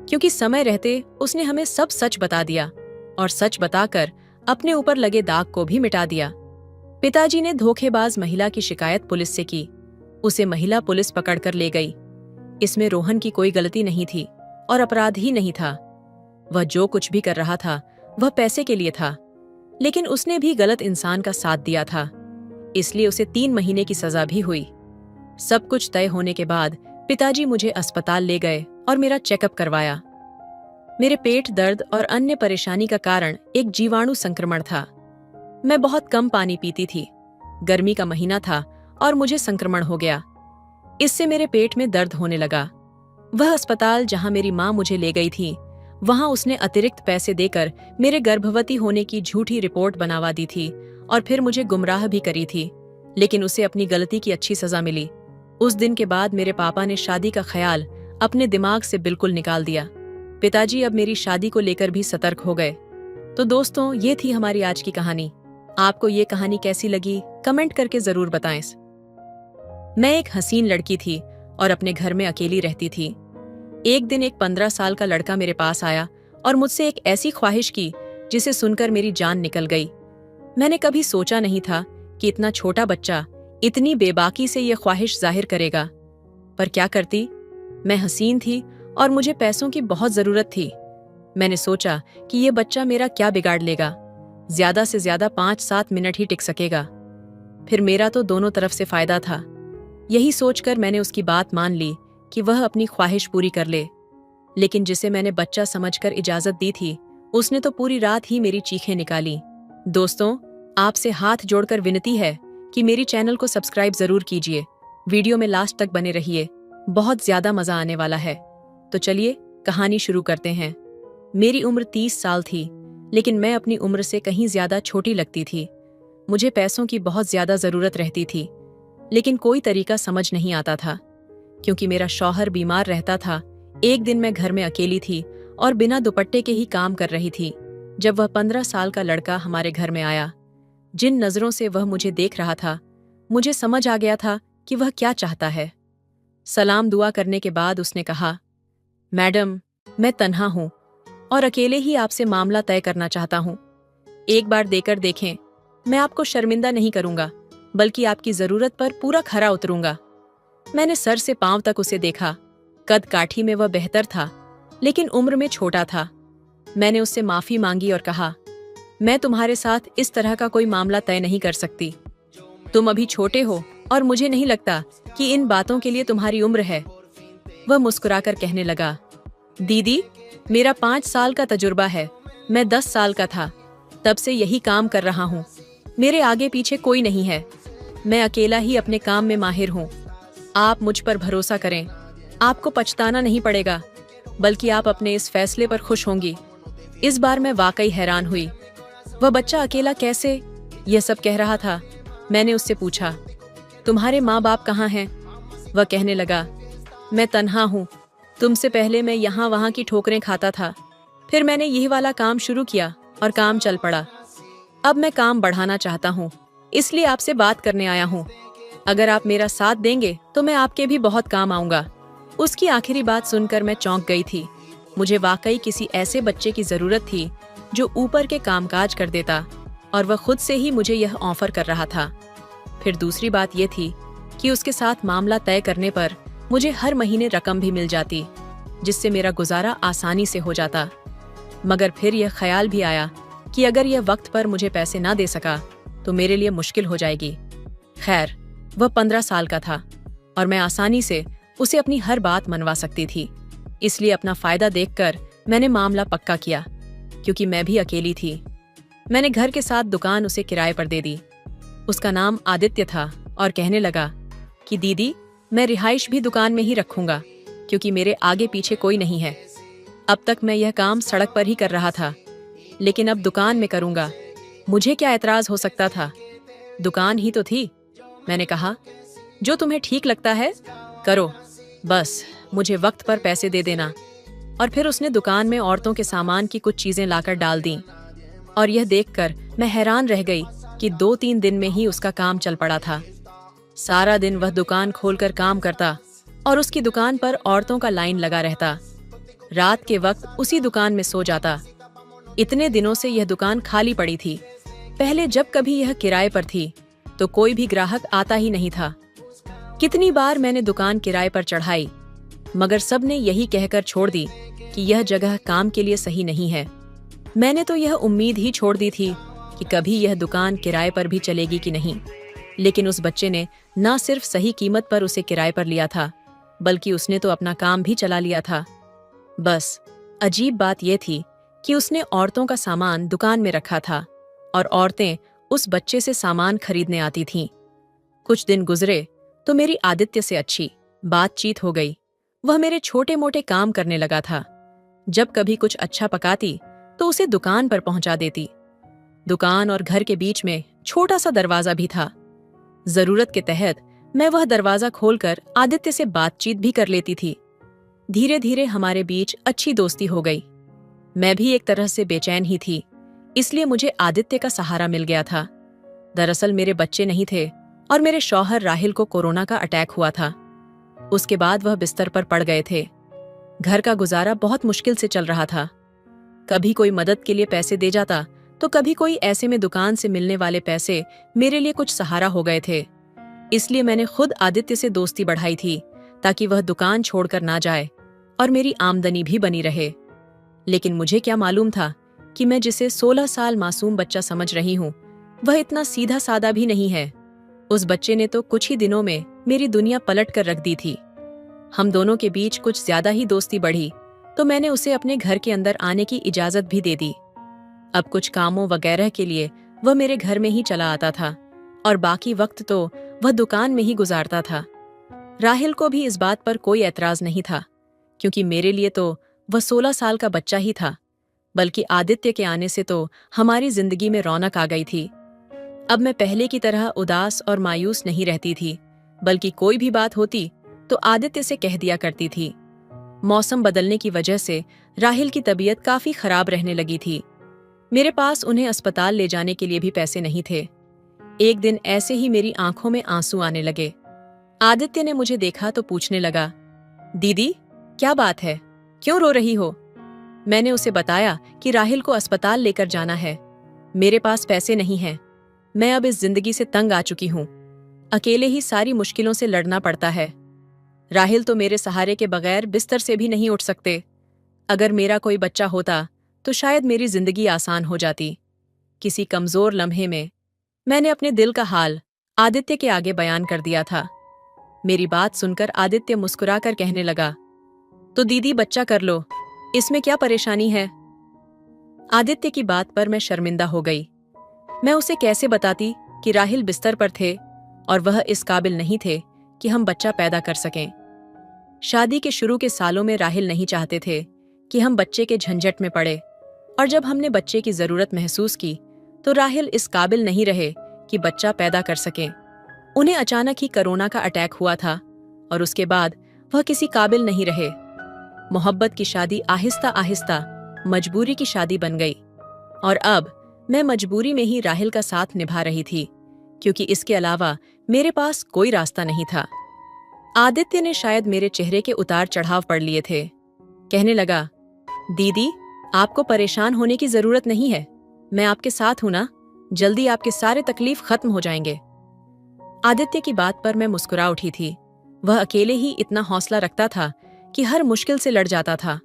क्योंकि समय रहते उसने हमें सब सच बता दिया और सच बताकर अपने ऊपर लगे दाग को भी मिटा दिया। पिताजी ने धोखेबाज महिला की शिकायत पुलिस से की। उसे महिला पुलिस पकड़कर ले गई। इसमें रोहन की कोई गलती नहीं थी और अपराध ही नहीं था। वह जो कुछ भी कर रहा था वह पैसे के लिए था, लेकिन उसने भी गलत इंसान का साथ दिया था, इसलिए उसे 3 महीने की सजा भी हुई। सब कुछ तय होने के बाद पिताजी मुझे अस्पताल ले गए और मेरा चेकअप करवाया। मेरे पेट दर्द और अन्य परेशानी का कारण एक जीवाणु संक्रमण था। मैं बहुत कम पानी पीती थी। गर्मी का महीना था और मुझे संक्रमण हो गया। इससे मेरे पेट में दर्द होने लगा। वह अस्पताल जहां मेरी माँ मुझे ले गई थी, वहां उसने अतिरिक्त पैसे देकर मेरे गर्भवती होने की झूठी रिपोर्ट बनवा दी थी और फिर मुझे गुमराह भी करी थी, लेकिन उसे अपनी गलती की अच्छी सजा मिली। उस दिन के बाद मेरे पापा ने शादी का ख्याल अपने दिमाग से बिल्कुल निकाल दिया। पिताजी अब मेरी शादी को लेकर भी सतर्क हो गए। तो दोस्तों, ये थी हमारी आज की कहानी। आपको ये कहानी कैसी लगी कमेंट करके जरूर बताएं। मैं एक हसीन लड़की थी और अपने घर में अकेली रहती थी। एक दिन एक 15 साल का लड़का मेरे पास आया और मुझसे एक ऐसी ख्वाहिश की जिसे सुनकर मेरी जान निकल गई। मैंने कभी सोचा नहीं था कि इतना छोटा बच्चा इतनी बेबाकी से ये ख्वाहिश जाहिर करेगा, पर क्या करती। मैं हसीन थी और मुझे पैसों की बहुत जरूरत थी। मैंने सोचा कि ये बच्चा मेरा क्या बिगाड़ लेगा, ज्यादा से ज्यादा 5-7 मिनट ही टिक सकेगा, फिर मेरा तो दोनों तरफ से फायदा था। यही सोचकर मैंने उसकी बात मान ली कि वह अपनी ख्वाहिश पूरी कर ले। लेकिन जिसे मैंने बच्चा समझकर इजाजत दी थी, उसने तो पूरी रात ही मेरी चीखें निकाली। दोस्तों, आपसे हाथ जोड़कर विनती है कि मेरी चैनल को सब्सक्राइब जरूर कीजिए। वीडियो में लास्ट तक बने रहिए, बहुत ज्यादा मजा आने वाला है। तो चलिए कहानी शुरू करते हैं। मेरी उम्र 30 साल थी, लेकिन मैं अपनी उम्र से कहीं ज्यादा छोटी लगती थी। मुझे पैसों की बहुत ज्यादा जरूरत रहती थी, लेकिन कोई तरीका समझ नहीं आता था, क्योंकि मेरा शौहर बीमार रहता था। एक दिन मैं घर में अकेली थी और बिना दुपट्टे के ही काम कर रही थी जब वह 15 साल का लड़का हमारे घर में आया। जिन नजरों से वह मुझे देख रहा था, मुझे समझ आ गया था कि वह क्या चाहता है। सलाम दुआ करने के बाद उसने कहा, मैडम, मैं तन्हा हूं और अकेले ही आपसे मामला तय करना चाहता हूं। एक बार देकर देखें, मैं आपको शर्मिंदा नहीं करूंगा, बल्कि आपकी जरूरत पर पूरा खरा उतरूंगा। मैंने सर से पांव तक उसे देखा। कद काठी में वह बेहतर था, लेकिन उम्र में छोटा था। मैंने उससे माफी मांगी और कहा, मैं तुम्हारे साथ इस तरह का कोई मामला तय नहीं कर सकती। तुम अभी छोटे हो और मुझे नहीं लगता कि इन बातों के लिए तुम्हारी उम्र है। वह मुस्कुराकर कहने लगा, दीदी, मेरा 5 साल का तजुर्बा है। मैं 10 साल का था, तब से यही काम कर रहा हूँ। मेरे आगे पीछे कोई नहीं है। मैं अकेला ही अपने काम में माहिर हूँ। आप मुझ पर भरोसा करें, आपको पछताना नहीं पड़ेगा, बल्कि आप अपने इस फैसले पर खुश होंगी। इस बार मैं वाकई हैरान हुई। वह बच्चा अकेला कैसे यह सब कह रहा था। मैंने उससे पूछा, तुम्हारे माँ बाप कहाँ हैं? वह कहने लगा, मैं तन्हा हूँ। तुमसे पहले मैं यहाँ वहाँ की ठोकरें खाता था। फिर मैंने यही वाला काम शुरू किया और काम चल पड़ा। अब मैं काम बढ़ाना चाहता हूँ, इसलिए आपसे बात करने आया हूँ। अगर आप मेरा साथ देंगे तो मैं आपके भी बहुत काम आऊंगा। उसकी आखिरी बात सुनकर मैं चौंक गई थी। मुझे वाकई किसी ऐसे बच्चे की जरूरत थी जो ऊपर के कामकाज कर देता, और वह खुद से ही मुझे यह ऑफर कर रहा था। फिर दूसरी बात यह थी कि उसके साथ मामला तय करने पर मुझे हर महीने रकम भी मिल जाती, जिससे मेरा गुजारा आसानी से हो जाता। मगर फिर यह ख्याल भी आया कि अगर यह वक्त पर मुझे पैसे ना दे सका तो मेरे लिए मुश्किल हो जाएगी। खैर, वह 15 साल का था और मैं आसानी से उसे अपनी हर बात मनवा सकती थी। इसलिए अपना फायदा देखकर मैंने मामला पक्का किया, क्योंकि मैं भी अकेली थी। मैंने घर के साथ दुकान उसे किराए पर दे दी। उसका नाम आदित्य था और कहने लगा कि दीदी, मैं रिहाइश भी दुकान में ही रखूंगा, क्योंकि मेरे आगे पीछे कोई नहीं है। अब तक मैं यह काम सड़क पर ही कर रहा था, लेकिन अब दुकान में करूंगा। मुझे क्या एतराज हो सकता था, दुकान ही तो थी। मैंने कहा, जो तुम्हें ठीक लगता है करो, बस मुझे वक्त पर पैसे दे देना। और फिर उसने दुकान में औरतों के सामान की कुछ चीजें लाकर डाल दी, और यह देखकर मैं हैरान रह गई कि 2-3 दिन में ही उसका काम चल पड़ा था। सारा दिन वह दुकान खोलकर काम करता और उसकी दुकान पर औरतों का लाइन लगा रहता। रात के वक्त उसी दुकान में सो जाता। इतने दिनों से यह दुकान खाली पड़ी थी। पहले जब कभी यह किराए पर थी तो कोई भी ग्राहक आता ही नहीं था। कितनी बार मैंने दुकान किराए पर चढ़ाई, मगर सब ने यही कहकर छोड़ दी कि यह जगह काम के लिए सही नहीं है। मैंने तो यह उम्मीद ही छोड़ दी थी कि कभी यह दुकान किराए पर भी चलेगी कि नहीं। लेकिन उस बच्चे ने न सिर्फ सही कीमत पर उसे किराए पर लिया था, बल्कि उसने तो अपना काम भी चला लिया था। बस अजीब बात यह थी कि उसने औरतों का सामान दुकान में रखा था और औरतें उस बच्चे से सामान खरीदने आती थीं। कुछ दिन गुजरे तो मेरी आदित्य से अच्छी बातचीत हो गई। वह मेरे छोटे मोटे काम करने लगा था। जब कभी कुछ अच्छा पकाती तो उसे दुकान पर पहुंचा देती। दुकान और घर के बीच में छोटा सा दरवाजा भी था। जरूरत के तहत मैं वह दरवाजा खोलकर आदित्य से बातचीत भी कर लेती थी। धीरे धीरे हमारे बीच अच्छी दोस्ती हो गई। मैं भी एक तरह से बेचैन ही थी, इसलिए मुझे आदित्य का सहारा मिल गया था। दरअसल मेरे बच्चे नहीं थे और मेरे शौहर राहिल को कोरोना का अटैक हुआ था। उसके बाद वह बिस्तर पर पड़ गए थे। घर का गुजारा बहुत मुश्किल से चल रहा था। कभी कोई मदद के लिए पैसे दे जाता तो कभी कोई ऐसे में दुकान से मिलने वाले पैसे मेरे लिए कुछ सहारा हो गए थे। इसलिए मैंने खुद आदित्य से दोस्ती बढ़ाई थी, ताकि वह दुकान छोड़कर ना जाए और मेरी आमदनी भी बनी रहे। लेकिन मुझे क्या मालूम था कि मैं जिसे 16 साल मासूम बच्चा समझ रही हूँ, वह इतना सीधा सादा भी नहीं है। उस बच्चे ने तो कुछ ही दिनों में मेरी दुनिया पलट कर रख दी थी। हम दोनों के बीच कुछ ज्यादा ही दोस्ती बढ़ी तो मैंने उसे अपने घर के अंदर आने की इजाजत भी दे दी। अब कुछ कामों वगैरह के लिए वह मेरे घर में ही चला आता था और बाकी वक्त तो वह दुकान में ही गुजारता था। राहिल को भी इस बात पर कोई एतराज नहीं था, क्योंकि मेरे लिए तो वह 16 साल का बच्चा ही था। बल्कि आदित्य के आने से तो हमारी जिंदगी में रौनक आ गई थी। अब मैं पहले की तरह उदास और मायूस नहीं रहती थी, बल्कि कोई भी बात होती तो आदित्य से कह दिया करती थी। मौसम बदलने की वजह से राहिल की तबीयत काफी खराब रहने लगी थी। मेरे पास उन्हें अस्पताल ले जाने के लिए भी पैसे नहीं थे। एक दिन ऐसे ही मेरी आंखों में आंसू आने लगे। आदित्य ने मुझे देखा तो पूछने लगा, दीदी क्या बात है, क्यों रो रही हो? मैंने उसे बताया कि राहिल को अस्पताल लेकर जाना है। मेरे पास पैसे नहीं हैं। मैं अब इस जिंदगी से तंग आ चुकी हूँ। अकेले ही सारी मुश्किलों से लड़ना पड़ता है। राहिल तो मेरे सहारे के बगैर बिस्तर से भी नहीं उठ सकते। अगर मेरा कोई बच्चा होता तो शायद मेरी जिंदगी आसान हो जाती। किसी कमजोर लम्हे में मैंने अपने दिल का हाल आदित्य के आगे बयान कर दिया था। मेरी बात सुनकर आदित्य मुस्कुराकर कहने लगा, तो दीदी बच्चा कर लो, इसमें क्या परेशानी है? आदित्य की बात पर मैं शर्मिंदा हो गई। मैं उसे कैसे बताती कि राहिल बिस्तर पर थे और वह इस काबिल नहीं थे कि हम बच्चा पैदा कर सकें। शादी के शुरू के सालों में राहिल नहीं चाहते थे कि हम बच्चे के झंझट में पड़े, और जब हमने बच्चे की जरूरत महसूस की तो राहिल इस काबिल नहीं रहे कि बच्चा पैदा कर सकें। उन्हें अचानक ही कोरोना का अटैक हुआ था और उसके बाद वह किसी काबिल नहीं रहे। मोहब्बत की शादी आहिस्ता आहिस्ता मजबूरी की शादी बन गई। और अब मैं मजबूरी में ही राहिल का साथ निभा रही थी, क्योंकि इसके अलावा मेरे पास कोई रास्ता नहीं था। आदित्य ने शायद मेरे चेहरे के उतार चढ़ाव पढ़ लिए थे। कहने लगा, दीदी, आपको परेशान होने की जरूरत नहीं है, मैं आपके साथ हूं ना, जल्दी आपके सारे तकलीफ खत्म हो जाएंगे। आदित्य की बात पर मैं मुस्कुरा उठी थी। वह अकेले ही इतना हौसला रखता था कि हर मुश्किल से लड़ जाता था,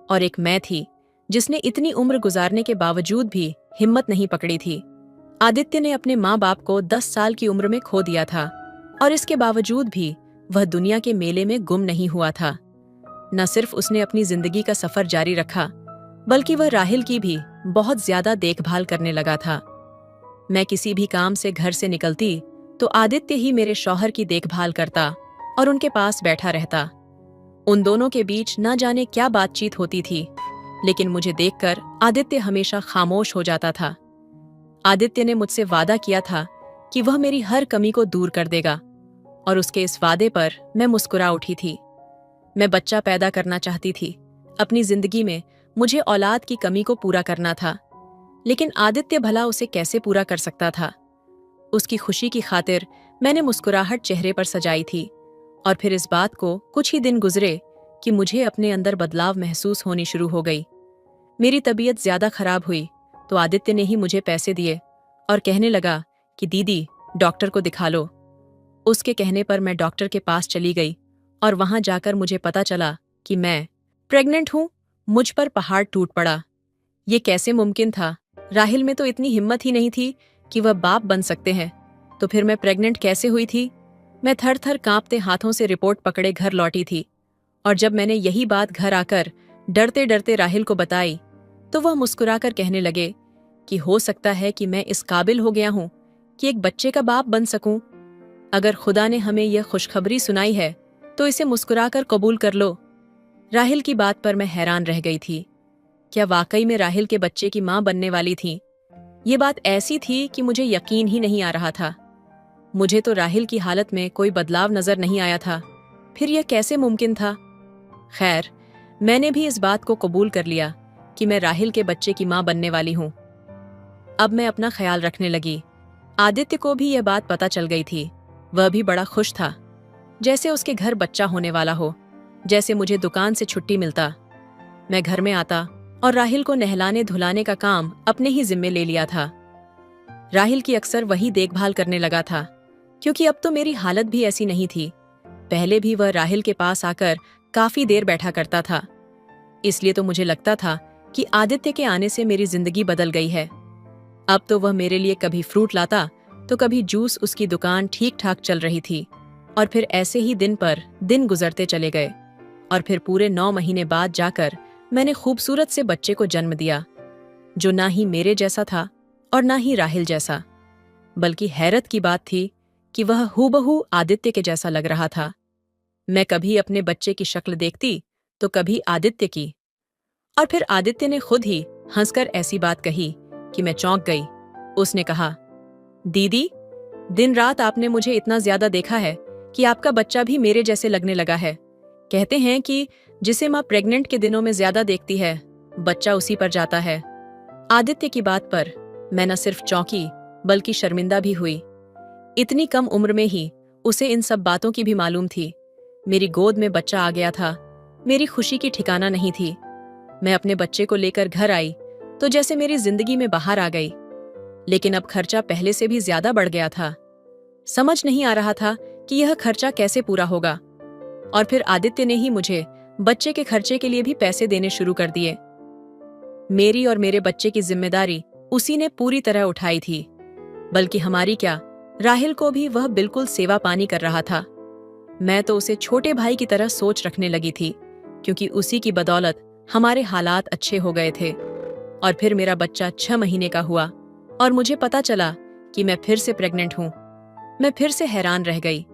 और एक मैं थी जिसने इतनी उम्र गुजारने के बावजूद भी हिम्मत नहीं पकड़ी थी। आदित्य ने अपने माँ बाप को 10 साल की उम्र में खो दिया था, और इसके बावजूद भी वह दुनिया के मेले में गुम नहीं हुआ था। न सिर्फ उसने अपनी जिंदगी का सफर जारी रखा, बल्कि वह राहिल की भी बहुत ज्यादा देखभाल करने लगा था। मैं किसी भी काम से घर से निकलती तो आदित्य ही मेरे शौहर की देखभाल करता और उनके पास बैठा रहता। उन दोनों के बीच न जाने क्या बातचीत होती थी, लेकिन मुझे देखकर आदित्य हमेशा खामोश हो जाता था। आदित्य ने मुझसे वादा किया था कि वह मेरी हर कमी को दूर कर देगा, और उसके इस वादे पर मैं मुस्कुरा उठी थी। मैं बच्चा पैदा करना चाहती थी। अपनी जिंदगी में मुझे औलाद की कमी को पूरा करना था, लेकिन आदित्य भला उसे कैसे पूरा कर सकता था। उसकी खुशी की खातिर मैंने मुस्कुराहट चेहरे पर सजाई थी, और फिर इस बात को कुछ ही दिन गुजरे कि मुझे अपने अंदर बदलाव महसूस होनी शुरू हो गई। मेरी तबीयत ज्यादा खराब हुई तो आदित्य ने ही मुझे पैसे दिए और कहने लगा कि दीदी, डॉक्टर को दिखा लो। उसके कहने पर मैं डॉक्टर के पास चली गई, और वहां जाकर मुझे पता चला कि मैं प्रेग्नेंट हूं। मुझ पर पहाड़ टूट पड़ा। ये कैसे मुमकिन था? राहिल में तो इतनी हिम्मत ही नहीं थी कि वह बाप बन सकते हैं, तो फिर मैं प्रेग्नेंट कैसे हुई थी? मैं थर थर कांपते हाथों से रिपोर्ट पकड़े घर लौटी थी, और जब मैंने यही बात घर आकर डरते डरते राहिल को बताई तो वह मुस्कुराकर कहने लगे कि हो सकता है कि मैं इस काबिल हो गया हूं कि एक बच्चे का बाप बन सकूं। अगर खुदा ने हमें यह खुशखबरी सुनाई है तो इसे मुस्कुराकर कबूल कर लो। राहिल की बात पर मैं हैरान रह गई थी। क्या वाकई में राहिल के बच्चे की मां बनने वाली थी? ये बात ऐसी थी कि मुझे यकीन ही नहीं आ रहा था। मुझे तो राहिल की हालत में कोई बदलाव नजर नहीं आया था, फिर यह कैसे मुमकिन था? खैर, मैंने भी इस बात को कबूल कर लिया कि मैं राहिल के बच्चे की मां बनने वाली हूं। अब मैं अपना ख्याल रखने लगी। आदित्य को भी यह बात पता चल गई थी। वह भी बड़ा खुश था, जैसे उसके घर बच्चा होने वाला हो। जैसे मुझे दुकान से छुट्टी मिलता, मैं घर में आता और राहिल को नहलाने धुलाने का काम अपने ही जिम्मे ले लिया था। राहिल की अक्सर वही देखभाल करने लगा था, क्योंकि अब तो मेरी हालत भी ऐसी नहीं थी। पहले भी वह राहिल के पास आकर काफी देर बैठा करता था, इसलिए तो मुझे लगता था कि आदित्य के आने से मेरी जिंदगी बदल गई है। अब तो वह मेरे लिए कभी फ्रूट लाता तो कभी जूस। उसकी दुकान ठीक ठाक चल रही थी, और फिर ऐसे ही दिन पर दिन गुजरते चले गए, और फिर पूरे 9 महीने बाद जाकर मैंने खूबसूरत से बच्चे को जन्म दिया, जो ना ही मेरे जैसा था और ना ही राहिल जैसा। बल्कि हैरत की बात थी कि वह हूबहू आदित्य के जैसा लग रहा था। मैं कभी अपने बच्चे की शक्ल देखती तो कभी आदित्य की, और फिर आदित्य ने खुद ही हंसकर ऐसी बात कही कि मैं चौंक गई। उसने कहा, दीदी, दिन रात आपने मुझे इतना ज्यादा देखा है कि आपका बच्चा भी मेरे जैसे लगने लगा है। कहते हैं कि जिसे माँ प्रेग्नेंट के दिनों में ज्यादा देखती है, बच्चा उसी पर जाता है। आदित्य की बात पर मैं न सिर्फ चौंकी बल्कि शर्मिंदा भी हुई। इतनी कम उम्र में ही उसे इन सब बातों की भी मालूम थी। मेरी गोद में बच्चा आ गया था। मेरी खुशी की ठिकाना नहीं थी। मैं अपने बच्चे को लेकर घर आई तो जैसे मेरी जिंदगी में बाहर आ गई, लेकिन अब खर्चा पहले से भी ज्यादा बढ़ गया था। समझ नहीं आ रहा था कि यह खर्चा कैसे पूरा होगा। और फिर आदित्य ने ही मुझे बच्चे के खर्चे के लिए भी पैसे देने शुरू कर दिए। मेरी और मेरे बच्चे की जिम्मेदारी उसी ने पूरी तरह उठाई थी। बल्कि हमारी क्या, राहिल को भी वह बिल्कुल सेवा पानी कर रहा था। मैं तो उसे छोटे भाई की तरह सोच रखने लगी थी, क्योंकि उसी की बदौलत हमारे हालात अच्छे हो गए थे। और फिर मेरा बच्चा 6 महीने का हुआ और मुझे पता चला कि मैं फिर से प्रेग्नेंट हूं। मैं फिर से हैरान रह गई।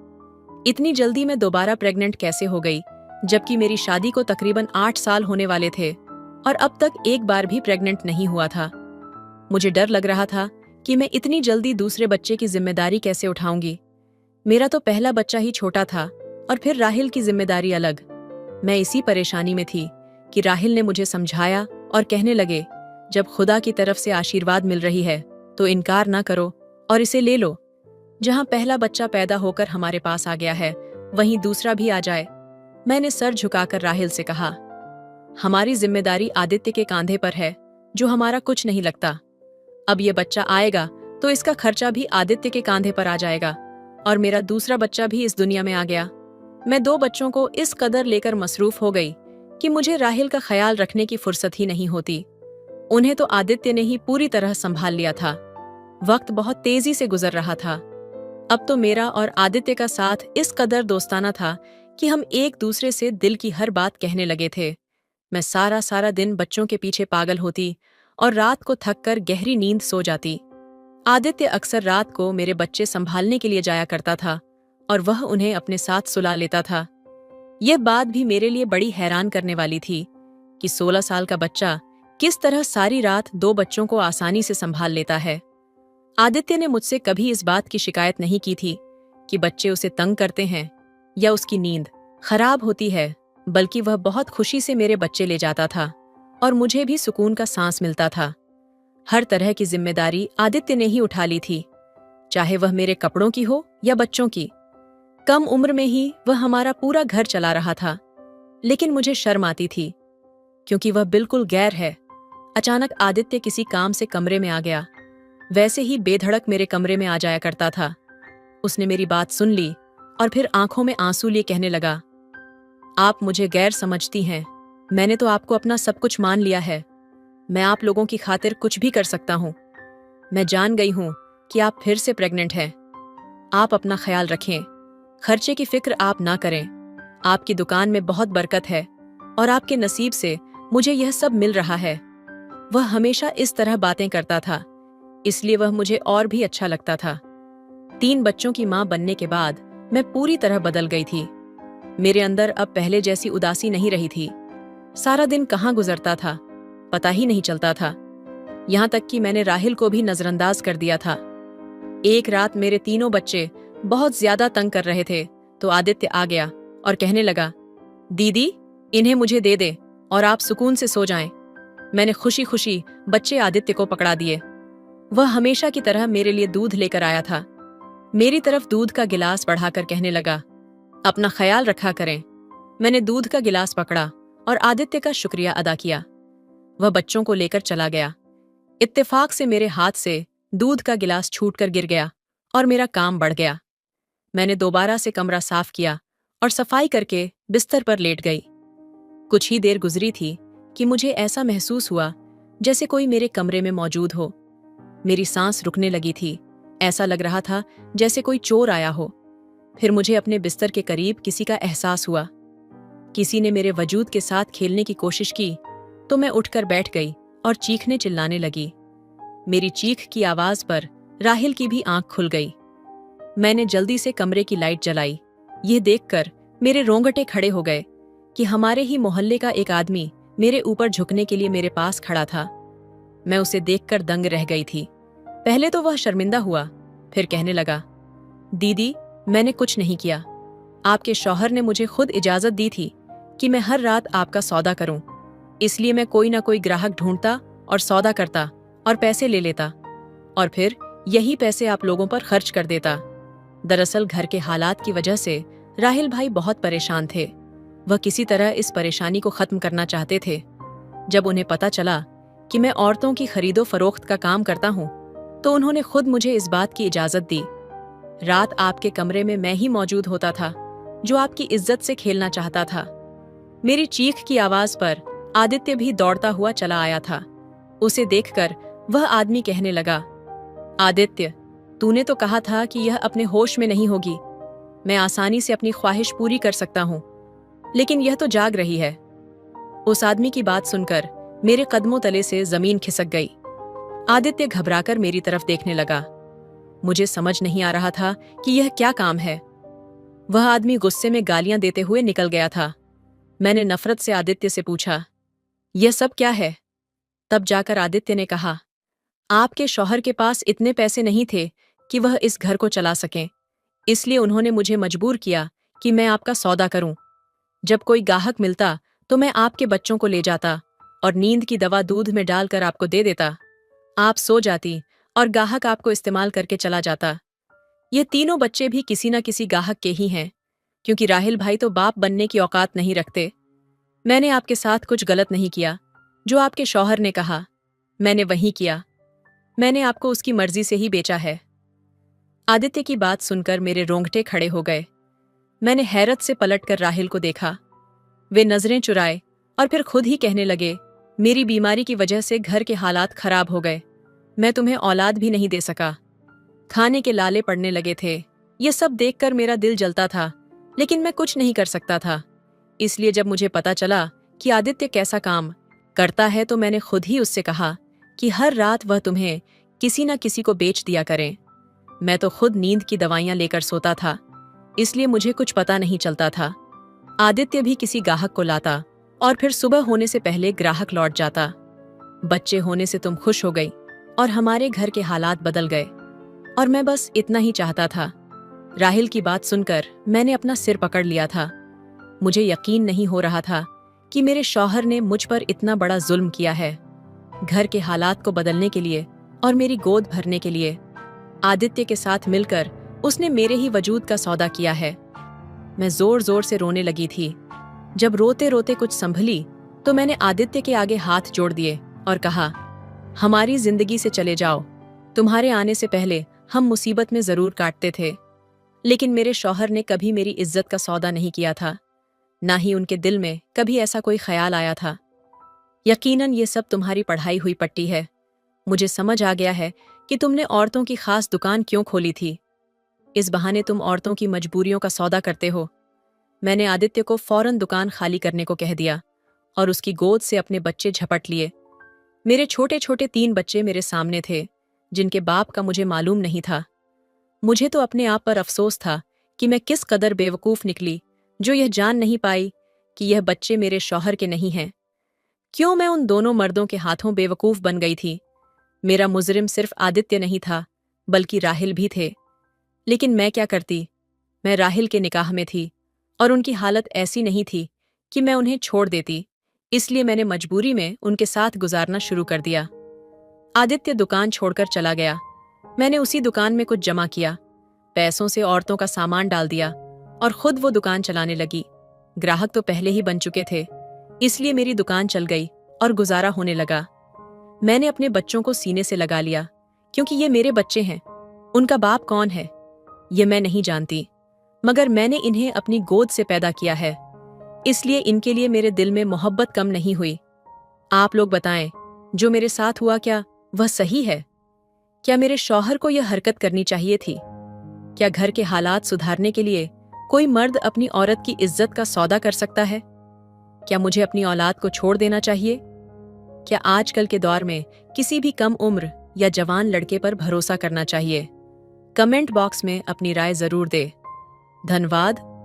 इतनी जल्दी मैं दोबारा प्रेग्नेंट कैसे हो गई, जबकि मेरी शादी को तकरीबन 8 साल होने वाले थे और अब तक एक बार भी प्रेग्नेंट नहीं हुआ था। मुझे डर लग रहा था कि मैं इतनी जल्दी दूसरे बच्चे की जिम्मेदारी कैसे उठाऊंगी। मेरा तो पहला बच्चा ही छोटा था और फिर राहिल की जिम्मेदारी अलग। मैं इसी परेशानी में थी कि राहिल ने मुझे समझाया और कहने लगे, जब खुदा की तरफ से आशीर्वाद मिल रही है तो इनकार ना करो और इसे ले लो। जहां पहला बच्चा पैदा होकर हमारे पास आ गया है, वहीं दूसरा भी आ जाए। मैंने सर झुकाकर राहिल से कहा, हमारी जिम्मेदारी आदित्य के कांधे पर है, जो हमारा कुछ नहीं लगता। अब ये बच्चा आएगा तो इसका खर्चा भी आदित्य के कांधे पर आ जाएगा, और मेरा दूसरा बच्चा भी इस दुनिया में आ गया। मैं 2 बच्चों को इस कदर लेकर मसरूफ हो गई कि मुझे राहिल का ख्याल रखने की फुर्सत ही नहीं होती। उन्हें तो आदित्य ने ही पूरी तरह संभाल लिया था। वक्त बहुत तेजी से गुजर रहा था। अब तो मेरा और आदित्य का साथ इस कदर दोस्ताना था कि हम एक दूसरे से दिल की हर बात कहने लगे थे। मैं सारा सारा दिन बच्चों के पीछे पागल होती और रात को थक कर गहरी नींद सो जाती। आदित्य अक्सर रात को मेरे बच्चे संभालने के लिए जाया करता था और वह उन्हें अपने साथ सुला लेता था। यह बात भी मेरे लिए बड़ी हैरान करने वाली थी कि 16 साल का बच्चा किस तरह सारी रात 2 बच्चों को आसानी से संभाल लेता है। आदित्य ने मुझसे कभी इस बात की शिकायत नहीं की थी कि बच्चे उसे तंग करते हैं या उसकी नींद खराब होती है, बल्कि वह बहुत खुशी से मेरे बच्चे ले जाता था और मुझे भी सुकून का सांस मिलता था। हर तरह की जिम्मेदारी आदित्य ने ही उठा ली थी, चाहे वह मेरे कपड़ों की हो या बच्चों की। कम उम्र में ही वह हमारा पूरा घर चला रहा था, लेकिन मुझे शर्म आती थी क्योंकि वह बिल्कुल गैर है। अचानक आदित्य किसी काम से कमरे में आ गया। वैसे ही बेधड़क मेरे कमरे में आ जाया करता था। उसने मेरी बात सुन ली और फिर आंखों में आंसू लिए कहने लगा, आप मुझे गैर समझती हैं। मैंने तो आपको अपना सब कुछ मान लिया है। मैं आप लोगों की खातिर कुछ भी कर सकता हूं। मैं जान गई हूं कि आप फिर से प्रेग्नेंट हैं। आप अपना ख्याल रखें। खर्चे की फिक्र आप ना करें। आपकी दुकान में बहुत बरकत है और आपके नसीब से मुझे यह सब मिल रहा है। वह हमेशा इस तरह बातें करता था, इसलिए वह मुझे और भी अच्छा लगता था। 3 बच्चों की मां बनने के बाद मैं पूरी तरह बदल गई थी। मेरे अंदर अब पहले जैसी उदासी नहीं रही थी। सारा दिन कहाँ गुजरता था पता ही नहीं चलता था। यहाँ तक कि मैंने राहिल को भी नजरअंदाज कर दिया था। एक रात मेरे तीनों बच्चे बहुत ज्यादा तंग कर रहे थे तो आदित्य आ गया और कहने लगा, दीदी इन्हें मुझे दे दे और आप सुकून से सो जाएं। मैंने खुशी खुशी बच्चे आदित्य को पकड़ा दिए। वह हमेशा की तरह मेरे लिए दूध लेकर आया था। मेरी तरफ दूध का गिलास बढ़ाकर कहने लगा, अपना ख्याल रखा करें। मैंने दूध का गिलास पकड़ा और आदित्य का शुक्रिया अदा किया। वह बच्चों को लेकर चला गया। इत्तेफाक से मेरे हाथ से दूध का गिलास छूटकर गिर गया और मेरा काम बढ़ गया। मैंने दोबारा से कमरा साफ किया और सफाई करके बिस्तर पर लेट गई। कुछ ही देर गुजरी थी कि मुझे ऐसा महसूस हुआ जैसे कोई मेरे कमरे में मौजूद हो। मेरी सांस रुकने लगी थी। ऐसा लग रहा था जैसे कोई चोर आया हो। फिर मुझे अपने बिस्तर के करीब किसी का एहसास हुआ। किसी ने मेरे वजूद के साथ खेलने की कोशिश की तो मैं उठकर बैठ गई और चीखने चिल्लाने लगी। मेरी चीख की आवाज पर राहिल की भी आंख खुल गई। मैंने जल्दी से कमरे की लाइट जलाई। यह देखकर मेरे रोंगटे खड़े हो गए कि हमारे ही मोहल्ले का एक आदमी मेरे ऊपर झुकने के लिए मेरे पास खड़ा था। मैं उसे देखकर दंग रह गई थी। पहले तो वह शर्मिंदा हुआ, फिर कहने लगा, दीदी मैंने कुछ नहीं किया। आपके शौहर ने मुझे खुद इजाजत दी थी कि मैं हर रात आपका सौदा करूं। इसलिए मैं कोई ना कोई ग्राहक ढूंढता और सौदा करता और पैसे ले लेता और फिर यही पैसे आप लोगों पर खर्च कर देता। दरअसल घर के हालात की वजह से राहिल भाई बहुत परेशान थे। वह किसी तरह इस परेशानी को खत्म करना चाहते थे। जब उन्हें पता चला कि मैं औरतों की खरीदो फरोख्त का काम करता हूं, तो उन्होंने खुद मुझे इस बात की इजाजत दी। रात आपके कमरे में मैं ही मौजूद होता था, जो आपकी इज्जत से खेलना चाहता था। मेरी चीख की आवाज पर आदित्य भी दौड़ता हुआ चला आया था। उसे देखकर वह आदमी कहने लगा, आदित्य तूने तो कहा था कि यह अपने होश में नहीं होगी। मैं आसानी से अपनी ख्वाहिश पूरी कर सकता हूं, लेकिन यह तो जाग रही है। उस आदमी की बात सुनकर मेरे कदमों तले से जमीन खिसक गई। आदित्य घबराकर मेरी तरफ देखने लगा। मुझे समझ नहीं आ रहा था कि यह क्या काम है। वह आदमी गुस्से में गालियां देते हुए निकल गया था। मैंने नफरत से आदित्य से पूछा, यह सब क्या है? तब जाकर आदित्य ने कहा, आपके शौहर के पास इतने पैसे नहीं थे कि वह इस घर को चला सकें, इसलिए उन्होंने मुझे मजबूर किया कि मैं आपका सौदा करूं। जब कोई गाहक मिलता तो मैं आपके बच्चों को ले जाता और नींद की दवा दूध में डालकर आपको दे देता। आप सो जाती और गाहक आपको इस्तेमाल करके चला जाता। ये तीनों बच्चे भी किसी न किसी गाहक के ही हैं, क्योंकि राहिल भाई तो बाप बनने की औकात नहीं रखते। मैंने आपके साथ कुछ गलत नहीं किया। जो आपके शौहर ने कहा, मैंने वही किया। मैंने आपको उसकी मर्जी से ही बेचा है। आदित्य की बात सुनकर मेरे रोंगटे खड़े हो गए। मैंने हैरत से पलटकर राहिल को देखा। वे नजरें चुराए और फिर खुद ही कहने लगे, मेरी बीमारी की वजह से घर के हालात खराब हो गए। मैं तुम्हें औलाद भी नहीं दे सका। खाने के लाले पड़ने लगे थे। ये सब देखकर मेरा दिल जलता था, लेकिन मैं कुछ नहीं कर सकता था। इसलिए जब मुझे पता चला कि आदित्य कैसा काम करता है, तो मैंने खुद ही उससे कहा कि हर रात वह तुम्हें किसी न किसी को बेच दिया करें। मैं तो खुद नींद की दवाइयां लेकर सोता था, इसलिए मुझे कुछ पता नहीं चलता था। आदित्य भी किसी ग्राहक को लाता और फिर सुबह होने से पहले ग्राहक लौट जाता। बच्चे होने से तुम खुश हो गई और हमारे घर के हालात बदल गए, और मैं बस इतना ही चाहता था। राहिल की बात सुनकर मैंने अपना सिर पकड़ लिया था। मुझे यकीन नहीं हो रहा था कि मेरे शौहर ने मुझ पर इतना बड़ा जुल्म किया है। घर के हालात को बदलने के लिए और मेरी गोद भरने के लिए आदित्य के साथ मिलकर उसने मेरे ही वजूद का सौदा किया है। मैं जोर जोर से रोने लगी थी। जब रोते रोते कुछ संभली तो मैंने आदित्य के आगे हाथ जोड़ दिए और कहा, हमारी जिंदगी से चले जाओ। तुम्हारे आने से पहले हम मुसीबत में जरूर काटते थे, लेकिन मेरे शौहर ने कभी मेरी इज्जत का सौदा नहीं किया था। ना ही उनके दिल में कभी ऐसा कोई ख्याल आया था। यकीनन ये सब तुम्हारी पढ़ाई हुई पट्टी है। मुझे समझ आ गया है कि तुमने औरतों की खास दुकान क्यों खोली थी। इस बहाने तुम औरतों की मजबूरियों का सौदा करते हो। मैंने आदित्य को फौरन दुकान खाली करने को कह दिया और उसकी गोद से अपने बच्चे झपट लिए। मेरे छोटे छोटे 3 बच्चे मेरे सामने थे, जिनके बाप का मुझे मालूम नहीं था। मुझे तो अपने आप पर अफसोस था कि मैं किस कदर बेवकूफ निकली, जो यह जान नहीं पाई कि यह बच्चे मेरे शौहर के नहीं हैं। क्यों मैं उन दोनों मर्दों के हाथों बेवकूफ बन गई थी। मेरा मुजरिम सिर्फ आदित्य नहीं था, बल्कि राहिल भी थे। लेकिन मैं क्या करती। मैं राहिल के निकाह में थी और उनकी हालत ऐसी नहीं थी कि मैं उन्हें छोड़ देती। इसलिए मैंने मजबूरी में उनके साथ गुजारना शुरू कर दिया। आदित्य दुकान छोड़कर चला गया। मैंने उसी दुकान में कुछ जमा किया, पैसों से औरतों का सामान डाल दिया और खुद वो दुकान चलाने लगी। ग्राहक तो पहले ही बन चुके थे, इसलिए मेरी दुकान चल गई और गुजारा होने लगा। मैंने अपने बच्चों को सीने से लगा लिया, क्योंकि ये मेरे बच्चे हैं। उनका बाप कौन है ये मैं नहीं जानती, मगर मैंने इन्हें अपनी गोद से पैदा किया है, इसलिए इनके लिए मेरे दिल में मोहब्बत कम नहीं हुई। आप लोग बताएं, जो मेरे साथ हुआ क्या वह सही है? क्या मेरे शौहर को यह हरकत करनी चाहिए थी? क्या घर के हालात सुधारने के लिए कोई मर्द अपनी औरत की इज्जत का सौदा कर सकता है? क्या मुझे अपनी औलाद को छोड़ देना चाहिए? क्या आजकल के दौर में किसी भी कम उम्र या जवान लड़के पर भरोसा करना चाहिए? कमेंट बॉक्स में अपनी राय जरूर दे। धन्यवाद।